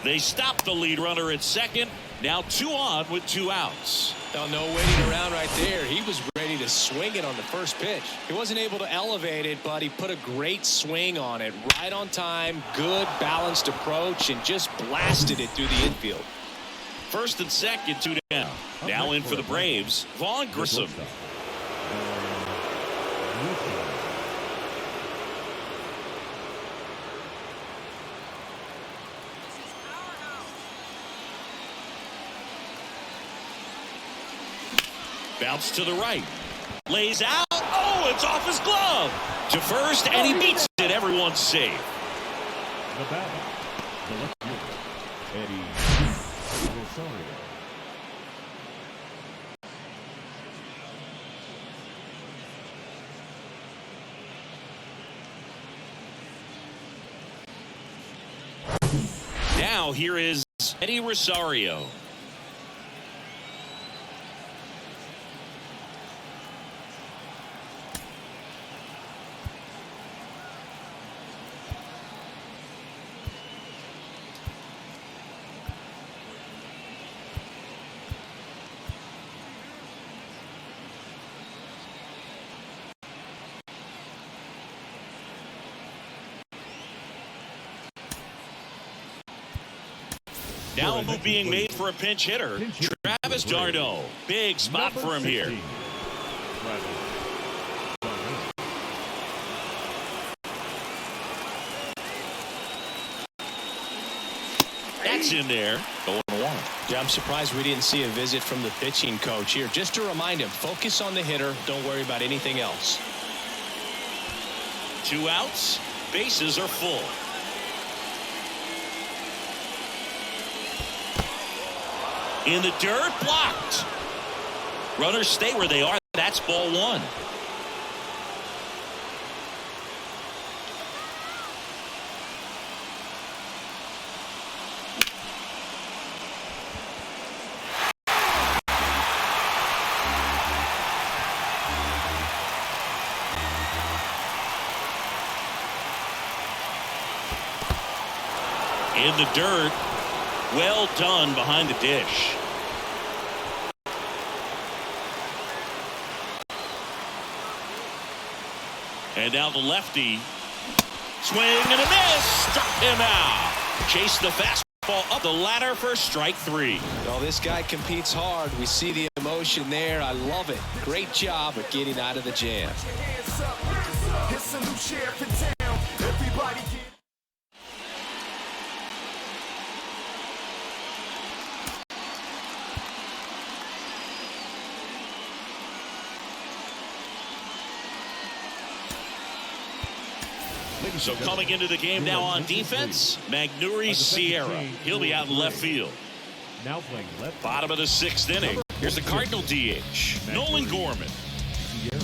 They stop the lead runner at second. Now 2 on with 2 outs. Now, no waiting around right there. He was ready to swing it on the first pitch. He wasn't able to elevate it, but he put a great swing on it. Right on time, good balanced approach, and just blasted it through the infield. First and second, 2 down. Now in for the Braves, Vaughn Grissom. Bounce to the right. Lays out. Oh, it's off his glove. To first, and he beats it. Everyone's safe. The batter, the left fielder, Eddie Rosario. Now here is Eddie Rosario. Now a move being made for a pinch hitter, Travis d'Arnaud. Big spot for him here. That's in there. 0-1. Yeah, I'm surprised we didn't see a visit from the pitching coach here. Just to remind him, focus on the hitter. Don't worry about anything else. 2 outs. Bases are full. In the dirt, blocked. Runners stay where they are. That's ball 1. In the dirt. Well done behind the dish. And now the lefty. Swing and a miss. Struck him out. Chase the fastball up the ladder for strike 3. Well, this guy competes hard. We see the emotion there. I love it. Great job of getting out of the jam. So coming into the game now on defense, Magneuris Sierra. He'll be out in left field. Now playing left. Bottom of the 6th inning. Here's the Cardinal DH, Nolan Gorman. Sierra.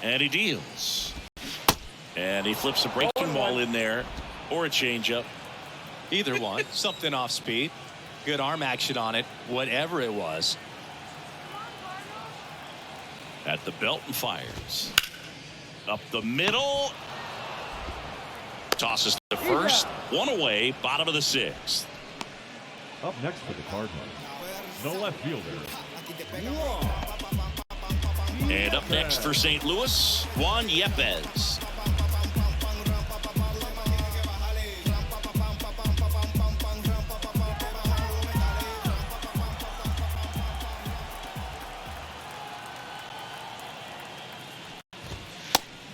And he deals. And he flips a breaking ball in there, or a changeup. Either one. Something off speed. Good arm action on it. Whatever it was. At the belt and fires. Up the middle. Tosses to first. One away. Bottom of the sixth. Up next for the Cardinals, the left fielder. And up next for St. Louis, Juan Yepez.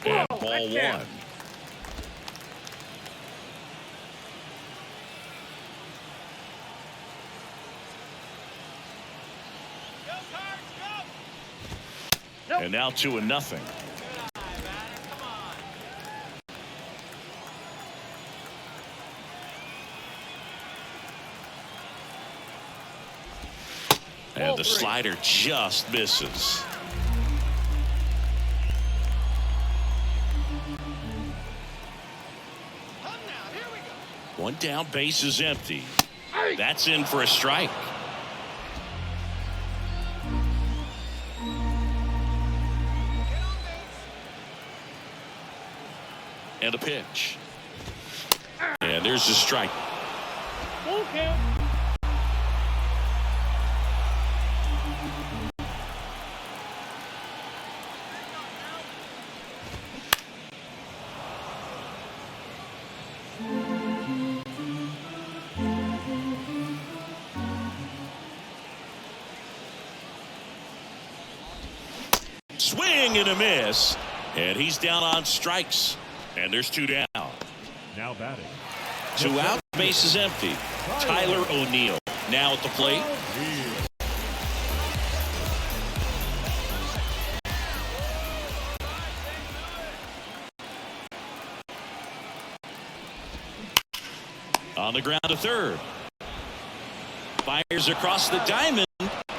And ball one. And now 2-0. And the slider just misses. One down, base is empty. That's in for a strike. And a pitch. And there's the strike. Full count. Swing and a miss. And he's down on strikes. And there's 2 down. Now batting. 2 out, base is empty. Tyler O'Neill now at the plate. On the ground to third. Fires across the diamond,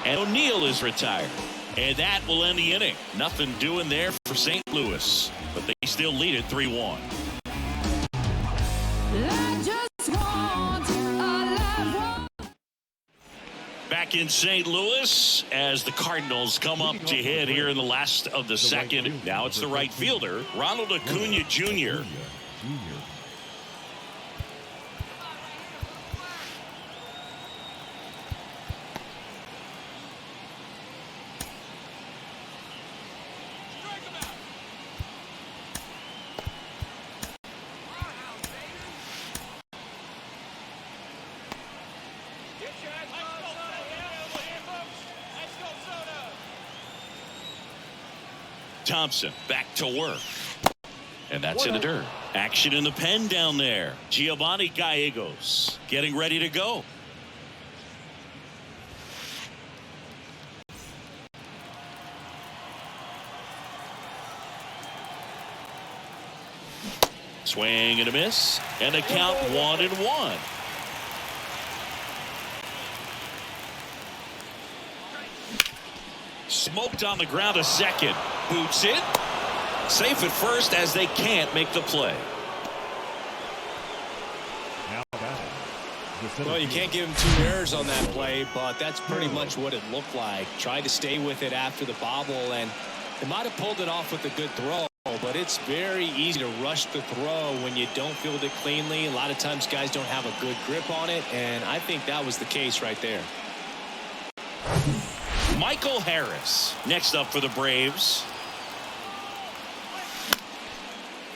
and O'Neill is retired. And that will end the inning. Nothing doing there for St. Louis, but they still lead it 3-1. Back in St. Louis as the Cardinals come up to hit here in the last of the second. Now it's the right fielder, Ronald Acuna Jr. Thompson back to work. And that's in the dirt. Action in the pen down there. Giovanni Gallegos getting ready to go. Swing and a miss. And the count 1-1. Smoked on the ground to second. Boots it. Safe at first as they can't make the play. Now batting. Well, you can't give him 2 errors on that play, but that's pretty much what it looked like. Tried to stay with it after the bobble, and they might have pulled it off with a good throw, but it's very easy to rush the throw when you don't field it cleanly. A lot of times guys don't have a good grip on it, and I think that was the case right there. Michael Harris next up for the Braves.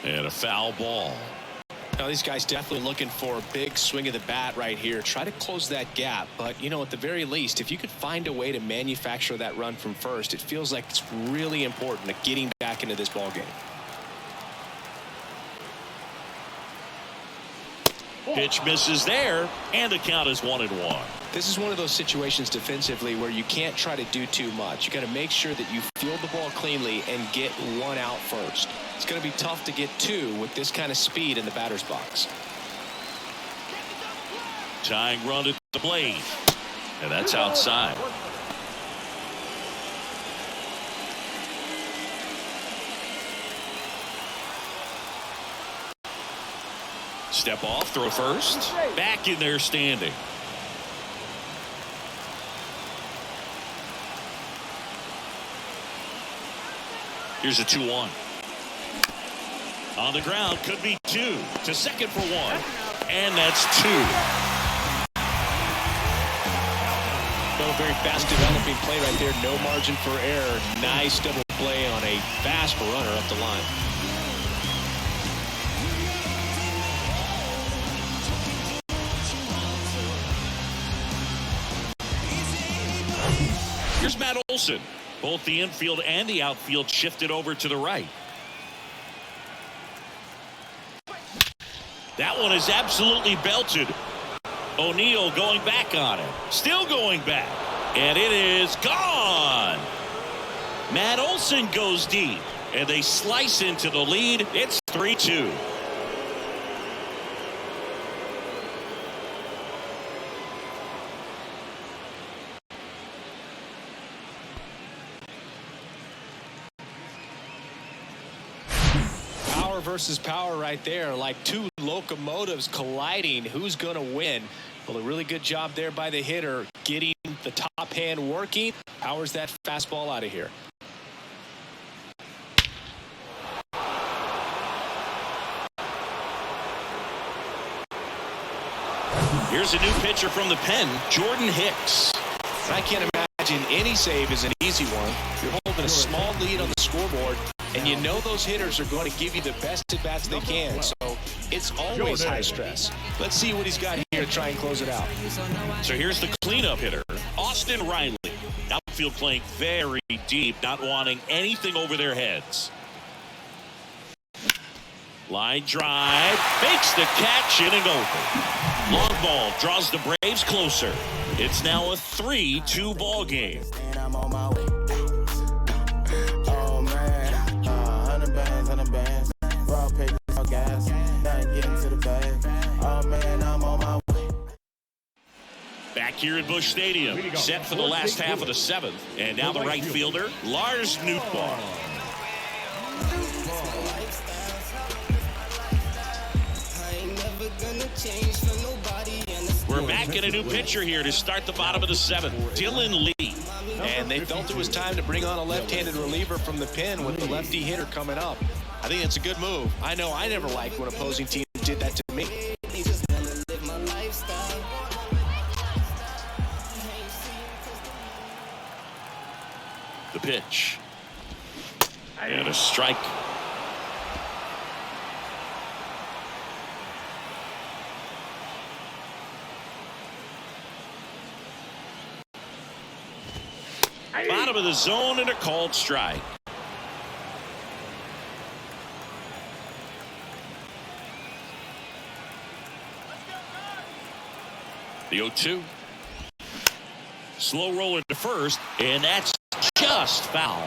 And a foul ball. Now these guys definitely looking for a big swing of the bat right here. Try to close that gap, but you know, at the very least, if you could find a way to manufacture that run from first, it feels like it's really important to getting back into this ball game. Pitch misses there, and the count is 1-1. This is one of those situations defensively where you can't try to do too much. You got to make sure that you field the ball cleanly and get 1 out first. It's going to be tough to get 2 with this kind of speed in the batter's box. Tying run at the plate, and that's outside. Step off, throw first. Back in there standing. Here's a 2-1. On the ground, could be 2. To second for 1. And that's 2. Well, a very fast developing play right there. No margin for error. Nice double play on a fast runner up the line. Here's Matt Olson. Both the infield and the outfield shifted over to the right. That one is absolutely belted. O'Neill going back on it. Still going back. And it is gone. Matt Olson goes deep. And they slice into the lead. It's 3-2. Power versus power right there, like two locomotives colliding. Who's going to win? Well, a really good job there by the hitter, getting the top hand working. Powers that fastball out of here. Here's a new pitcher from the pen, Jordan Hicks. I can't imagine any save is an easy one. You're holding a small lead on the scoreboard, and you know those hitters are going to give you the best at-bats they can, so it's always high stress. Let's see what he's got here to try and close it out. So here's the cleanup hitter, Austin Riley. Outfield playing very deep, not wanting anything over their heads. Line drive, makes the catch, inning over. Long ball draws the Braves closer. It's now a 3-2 ball game. And I'm on my way. Oh man, 100 bands, raw paper, no gas, not getting to the bag. Oh man, I'm on my way. Back here at Busch Stadium, set for the last half of the 7th. And now the right fielder, Lars Nootbaar. We're back in a new pitcher here to start the bottom of the 7th, Dylan Lee. And they felt it was time to bring on a left-handed reliever from the pen with the lefty hitter coming up. I think it's a good move. I know I never liked when opposing teams did that to me. The pitch. And a strike. Bottom of the zone and a called strike. The 0-2. Slow roller to first, and that's just foul.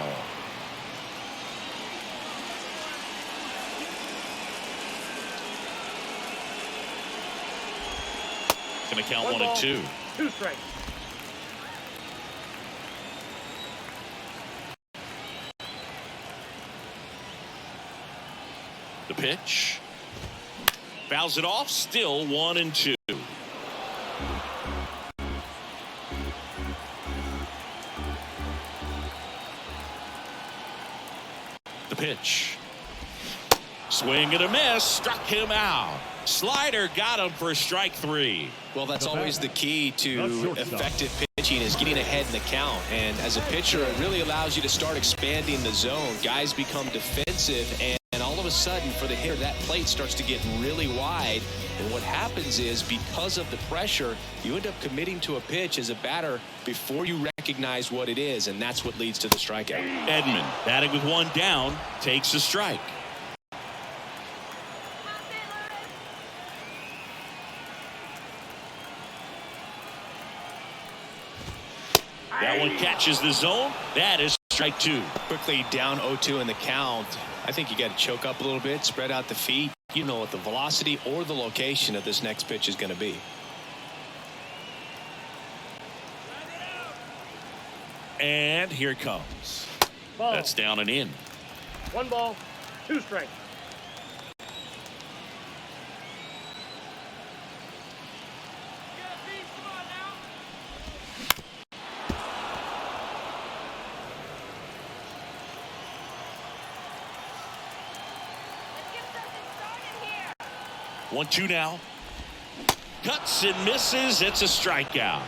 Gonna count 1 and 2. 2 strikes. The pitch. Fouls it off, still 1 and 2. The pitch. Swing and a miss, struck him out. Slider got him for strike 3. Well, that's always the key to effective pitching, is getting ahead in the count. And as a pitcher, it really allows you to start expanding the zone. Guys become defensive, and all of a sudden, for the hitter, that plate starts to get really wide. And what happens is, because of the pressure, you end up committing to a pitch as a batter before you recognize what it is, and that's what leads to the strikeout. Edman, batting with 1 down, takes a strike. That one catches the zone. That is strike 2. Quickly down 0-2 in the count. I think you got to choke up a little bit, spread out the feet. You know what the velocity or the location of this next pitch is going to be. And here it comes. Ball. That's down and in. 1 ball, 2 strikes. 1-2 now. Cuts and misses. It's a strikeout.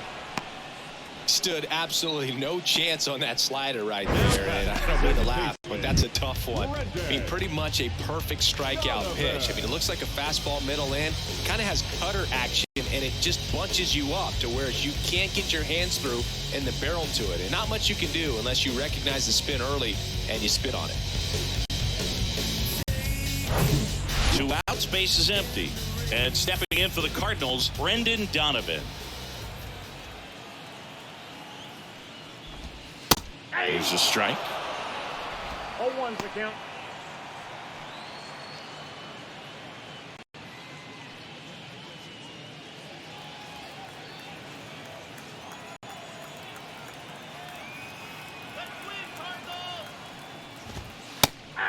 Stood absolutely no chance on that slider right there, and I don't mean to laugh, but that's a tough one. I mean, pretty much a perfect strikeout pitch. I mean, it looks like a fastball middle in, kind of has cutter action, and it just bunches you up to where you can't get your hands through and the barrel to it, and not much you can do unless you recognize the spin early and you spit on it. 2 outs, base is empty, and stepping in for the Cardinals, Brendan Donovan. There's a strike. 0-1's the count.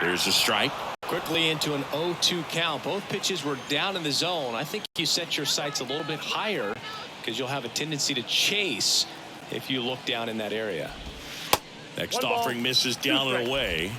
There's a strike. Quickly into an 0-2 count. Both pitches were down in the zone. I think you set your sights a little bit higher because you'll have a tendency to chase if you look down in that area. Next offering misses down and away.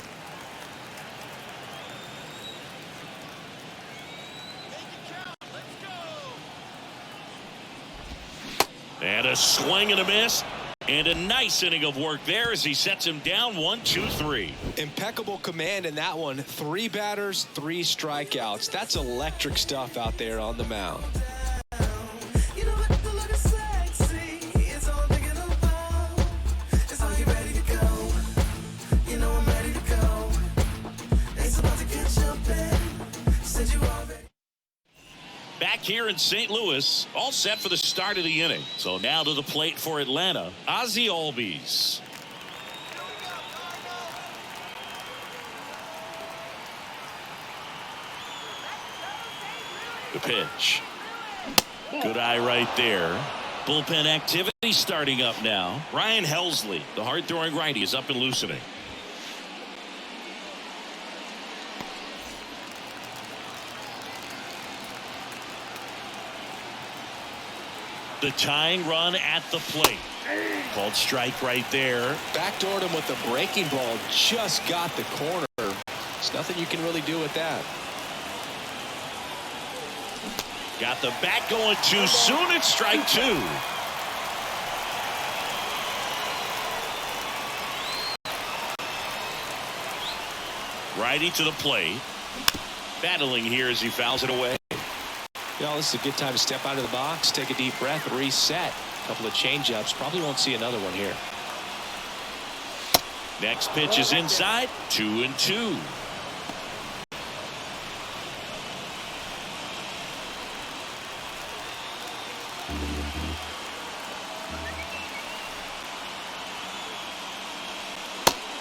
And a swing and a miss. And a nice inning of work there as he sets him down 1-2-3. Impeccable command in that one. 3 batters, 3 strikeouts. That's electric stuff out there on the mound. Back here in St. Louis, all set for the start of the inning. So now to the plate for Atlanta, Ozzie Albies. The pitch. Good eye right there. Bullpen activity starting up now. Ryan Helsley, the hard-throwing righty, is up and loosening. The tying run at the plate. Called strike right there. Backdoored him with the breaking ball. Just got the corner. There's nothing you can really do with that. Got the bat going too soon. It's strike 2. Righty to the plate. Battling here as he fouls it away. You know, this is a good time to step out of the box, take a deep breath, reset. A couple of changeups. Probably won't see another one here. Next pitch is inside. 2-2.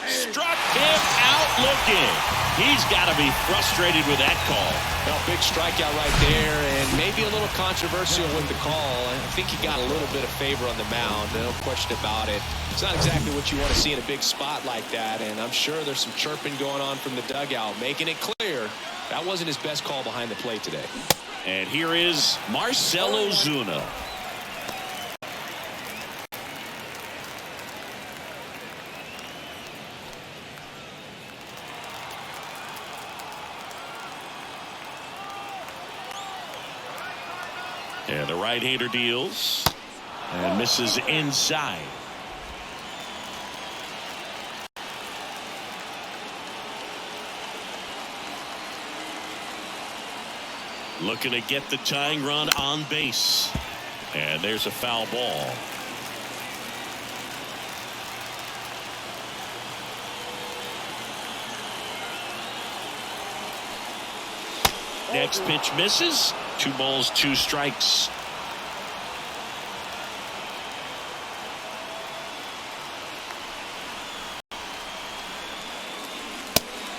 Struck him out looking. He's got to be frustrated with that call. Well, big strikeout right there, and maybe a little controversial with the call. I think he got a little bit of favor on the mound, no question about it. It's not exactly what you want to see in a big spot like that, and I'm sure there's some chirping going on from the dugout, making it clear that wasn't his best call behind the plate today. And here is Marcell Ozuna. And the right-hander deals and misses inside. Looking to get the tying run on base. And there's a foul ball. Next pitch misses. 2 balls, 2 strikes.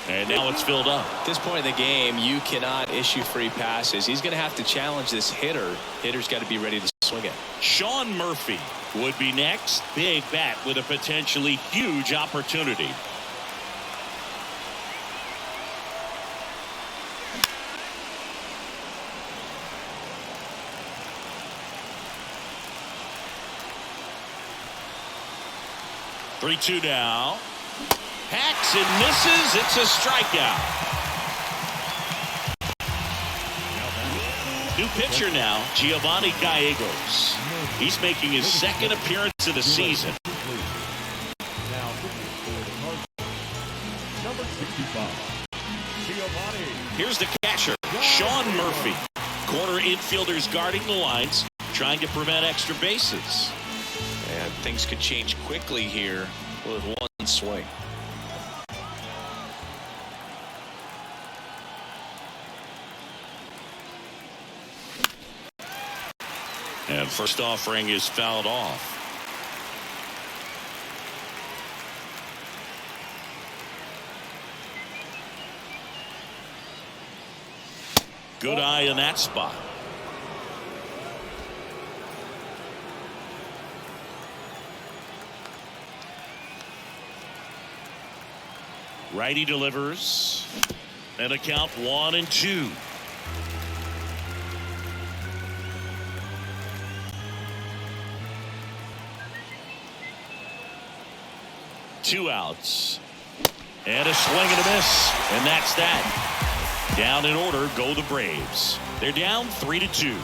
And now it's filled up. At this point in the game, you cannot issue free passes. He's going to have to challenge this hitter. Hitter's got to be ready to swing it. Sean Murphy would be next. Big bat with a potentially huge opportunity. Three-two now. Hacks and misses. It's a strikeout. new pitcher now, Giovanni Gallegos. He's making his second appearance of the season. Now pitching for the Cardinals, number 65, Giovanni. Here's the catcher, Sean Murphy. Corner infielders guarding the lines, trying to prevent extra bases. And things could change quickly here with one swing. And first offering is fouled off. Good eye in that spot. Righty delivers. And a count 1-2. Two outs. And a swing and a miss. And that's that. Down in order go the Braves. They're down 3-2.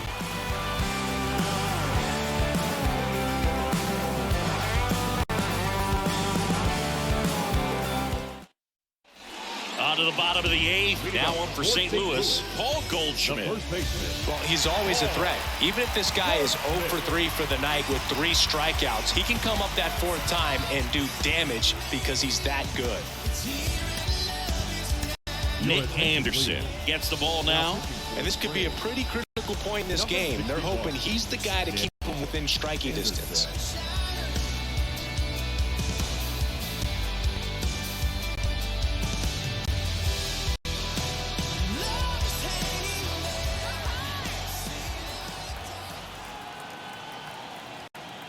On to the bottom of the eighth. Now one for St. Louis. Paul Goldschmidt. Well, he's always a threat. Even if this guy is 0 for 3 for the night with 3 strikeouts, he can come up that 4th time and do damage because he's that good. Nick Anderson gets the ball now. And this could be a pretty critical point in this game. They're hoping he's the guy to keep him within striking distance.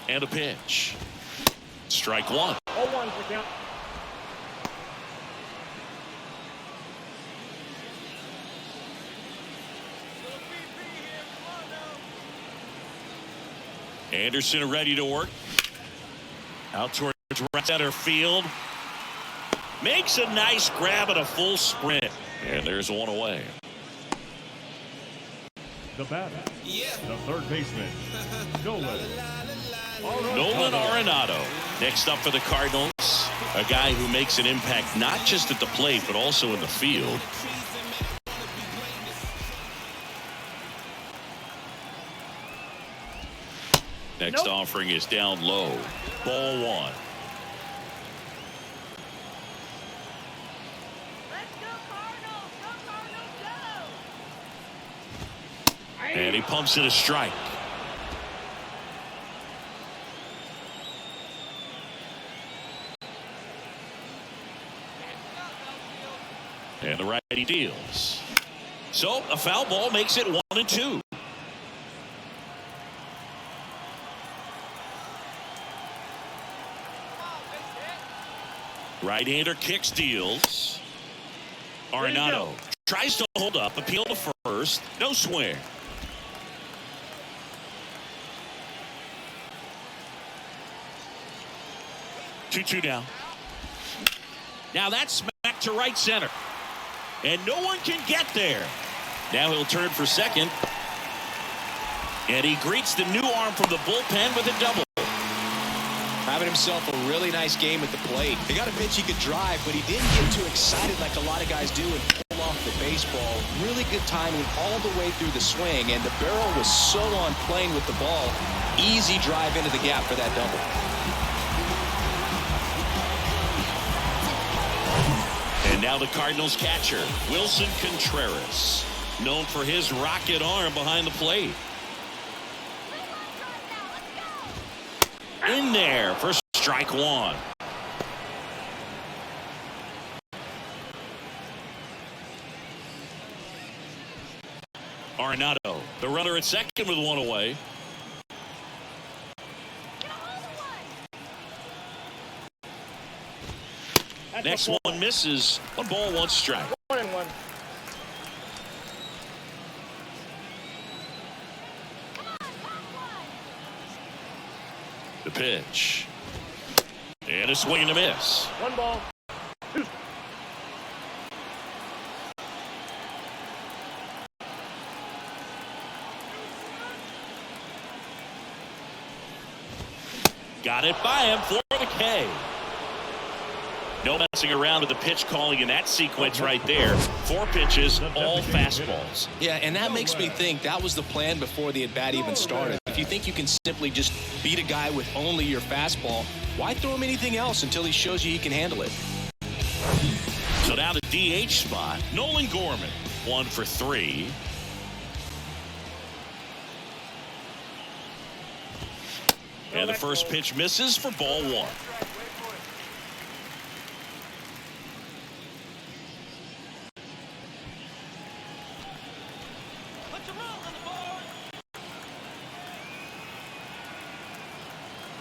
And a pitch. Strike one. 0-1's the count. Anderson ready to work. Out towards right center field. Makes a nice grab at a full sprint. And there's one away. The batter, the third baseman, Nolan Arenado. Next up for the Cardinals, a guy who makes an impact not just at the plate but also in the field. Next offering is down low. Ball one. Let's go Cardinals! Go Cardinals, go! And he pumps it a strike. And the righty deals. So a foul ball makes it 1-2. Right-hander kicks, deals. Arenado tries to hold up, appeal to first, no swing. Two now. Now that's back to right center. And no one can get there. Now he'll turn for second. And he greets the new arm from the bullpen with a double. Having himself a really nice game at the plate. He got a pitch he could drive, but he didn't get too excited like a lot of guys do and pull off the baseball. Really good timing all the way through the swing, and the barrel was so on plane with the ball. Easy drive into the gap for that double. And now the Cardinals catcher, Wilson Contreras, known for his rocket arm behind the plate. In there for strike one. Arenado, the runner at second with one away. Next one misses. 1 ball, 1 strike. 1-1. The pitch. And a swing and a miss. 1 ball. 2. Got it by him for the K. No messing around with the pitch calling in that sequence right there. 4 pitches, all fastballs. Yeah, and that makes me think that was the plan before the at-bat even started. If you think you can simply just beat a guy with only your fastball, why throw him anything else until he shows you he can handle it? So now the DH spot, Nolan Gorman, 1 for 3. And the first pitch misses for ball 1.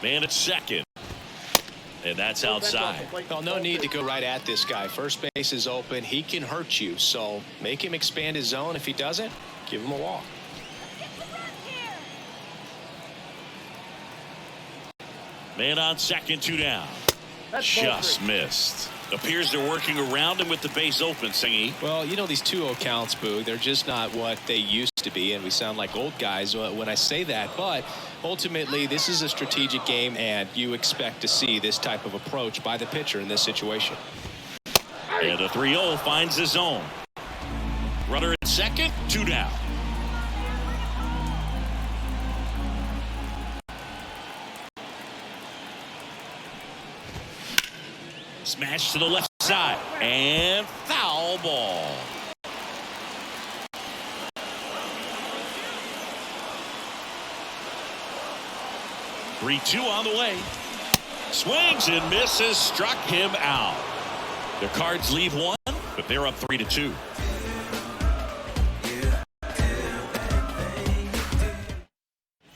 Man at second. And that's outside. Well, no need to go right at this guy. First base is open. He can hurt you. So make him expand his zone. If he doesn't, give him a walk. Man on second, 2 down. Just missed. Appears they're working around him with the base open, Singy. Well, you know, these 2-0 counts, Boo, they're just not what they used to be, and we sound like old guys when I say that. But ultimately, this is a strategic game, and you expect to see this type of approach by the pitcher in this situation. And the 3-0 finds the zone. Runner at second, 2 down. Smash to the left side. And foul ball. Three-two on the way. Swings and misses. Struck him out. The Cards leave 1, but they're up 3-2.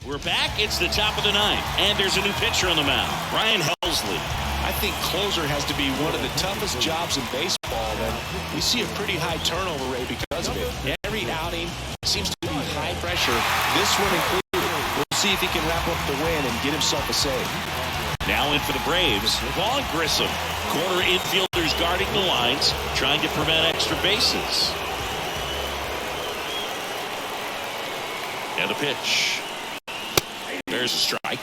We're back. It's the top of the 9th, and there's a new pitcher on the mound, Ryan Helsley. I think closer has to be one of the toughest jobs in baseball, and we see a pretty high turnover rate because of it. Every outing seems to be high pressure, this one included. We'll see if he can wrap up the win and get himself a save. Now in for the Braves, Vaughn Grissom. Corner infielders guarding the lines, trying to prevent extra bases. And a pitch. There's a strike.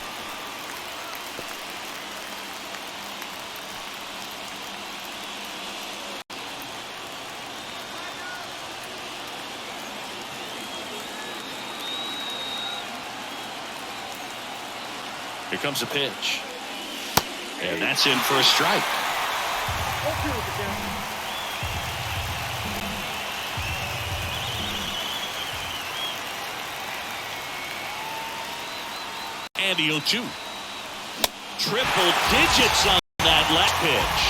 Here comes a pitch. And that's in for a strike. And the 0-2. Triple digits on that left pitch.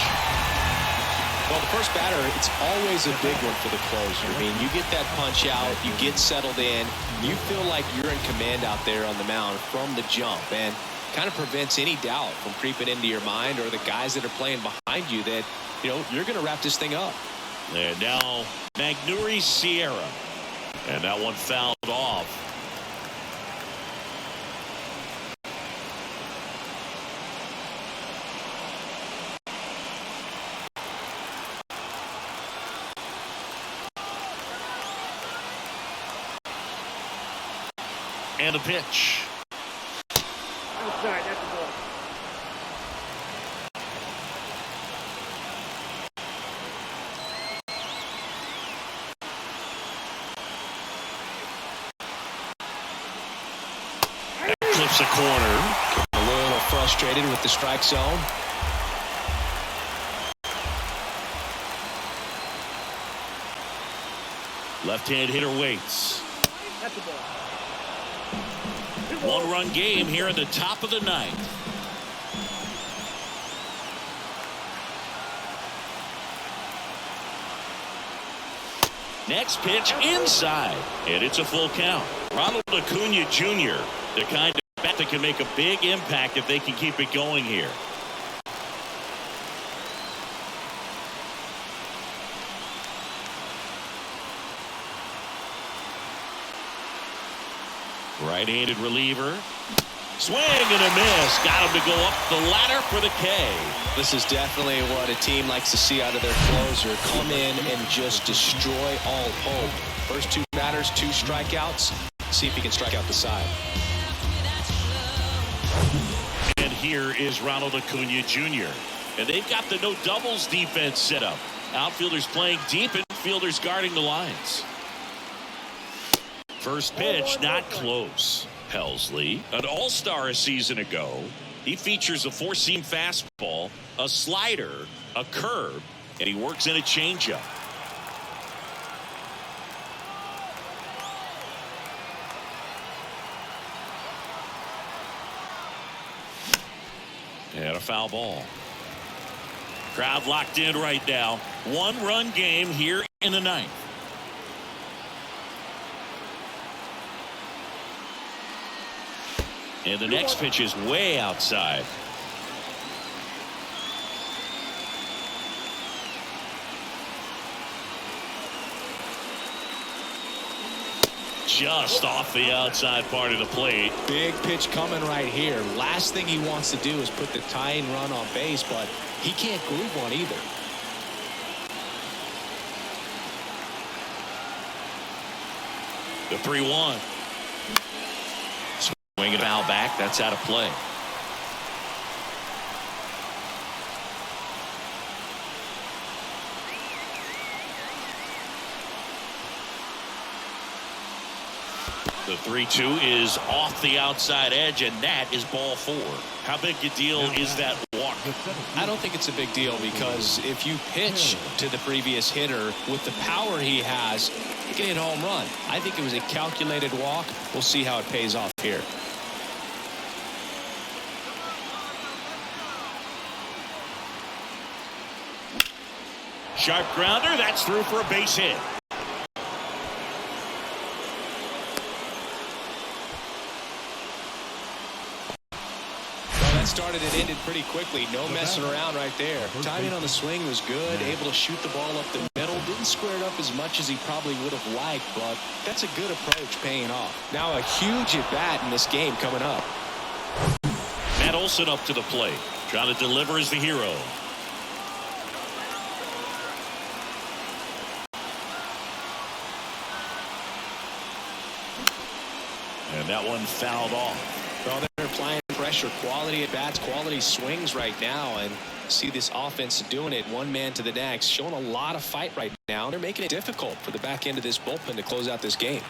Well, the first batter, it's always a big one for the closer. I mean, you get that punch out, you get settled in, you feel like you're in command out there on the mound from the jump, and kind of prevents any doubt from creeping into your mind or the guys that are playing behind you that, you know, you're going to wrap this thing up. And now Magneuris Sierra. And that one fouled off. And a pitch. Outside, that's the ball. Clips a corner. A little frustrated with the strike zone. Left-hand hitter waits. That's the ball. 1-run game here in the top of the 9th. Next pitch inside, and it's a full count. Ronald Acuna Jr., the kind of bat that can make a big impact if they can keep it going here. Right-handed reliever. Swing and a miss. Got him to go up the ladder for the K. This is definitely what a team likes to see out of their closer. Come in and just destroy all hope. First 2 batters, 2 strikeouts. See if he can strike out the side. And here is Ronald Acuna Jr. And they've got the no doubles defense set up. Outfielders playing deep, infielders guarding the lines. First pitch, not close. Helsley, an all-star a season ago. He features a four-seam fastball, a slider, a curve, and he works in a changeup. And a foul ball. Crowd locked in right now. One-run game here in the ninth. And the next pitch is way outside. Just off the outside part of the plate. Big pitch coming right here. Last thing he wants to do is put the tying run on base, but he can't groove one either. The 3-1. Swing it foul back. That's out of play. The 3-2 is off the outside edge, and that is ball 4. How big a deal is that walk? I don't think it's a big deal, because if you pitch to the previous hitter with the power he has, you can hit a home run. I think it was a calculated walk. We'll see how it pays off here. Sharp grounder. That's through for a base hit. Started and ended pretty quickly. No messing around right there. Timing on the swing was good. Able to shoot the ball up the middle. Didn't square it up as much as he probably would have liked, but that's a good approach paying off. Now a huge at bat in this game coming up. Matt Olson up to the plate. Trying to deliver as the hero. And that one fouled off. Well, they're applying pressure, quality at bats, quality swings right now, and see this offense doing it one man to the next, showing a lot of fight right now. They're making it difficult for the back end of this bullpen to close out this game.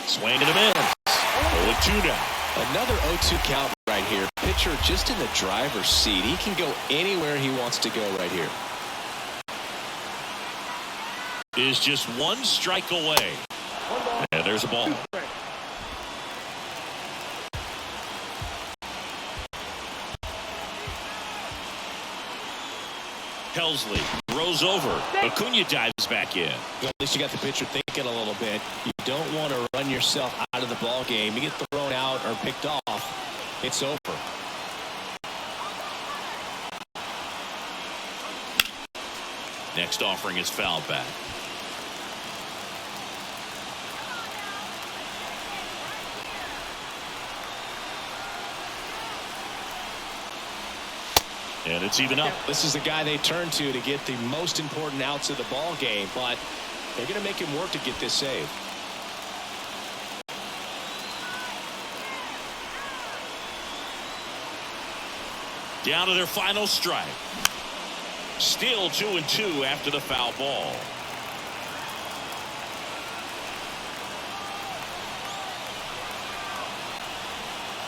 Swing and a miss. 0-2 now. Another 0-2 count right here. Pitcher just in the driver's seat. He can go anywhere he wants to go right here. Is just one strike away. And there's a ball. Helsley throws over. Acuna dives back in. Well, at least you got the pitcher thinking a little bit. You don't want to run yourself out of the ball game. You get thrown out or picked off, it's over. Next offering is fouled back. And it's even up. This is the guy they turn to get the most important outs of the ball game, but they're going to make him work to get this save. Down to their final strike. Still 2-2 after the foul ball.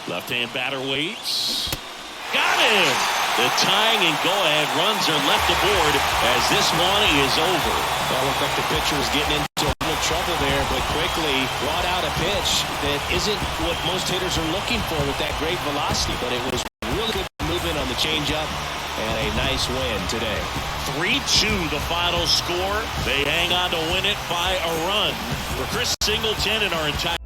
Left-hand batter waits. Got him! The tying and go-ahead runs are left aboard as this one is over. Well, looked like the pitcher was getting into a little trouble there, but quickly brought out a pitch that isn't what most hitters are looking for with that great velocity, but it was really good movement on the changeup and a nice win today. 3-2 the final score. They hang on to win it by a run. For Chris Singleton and our entire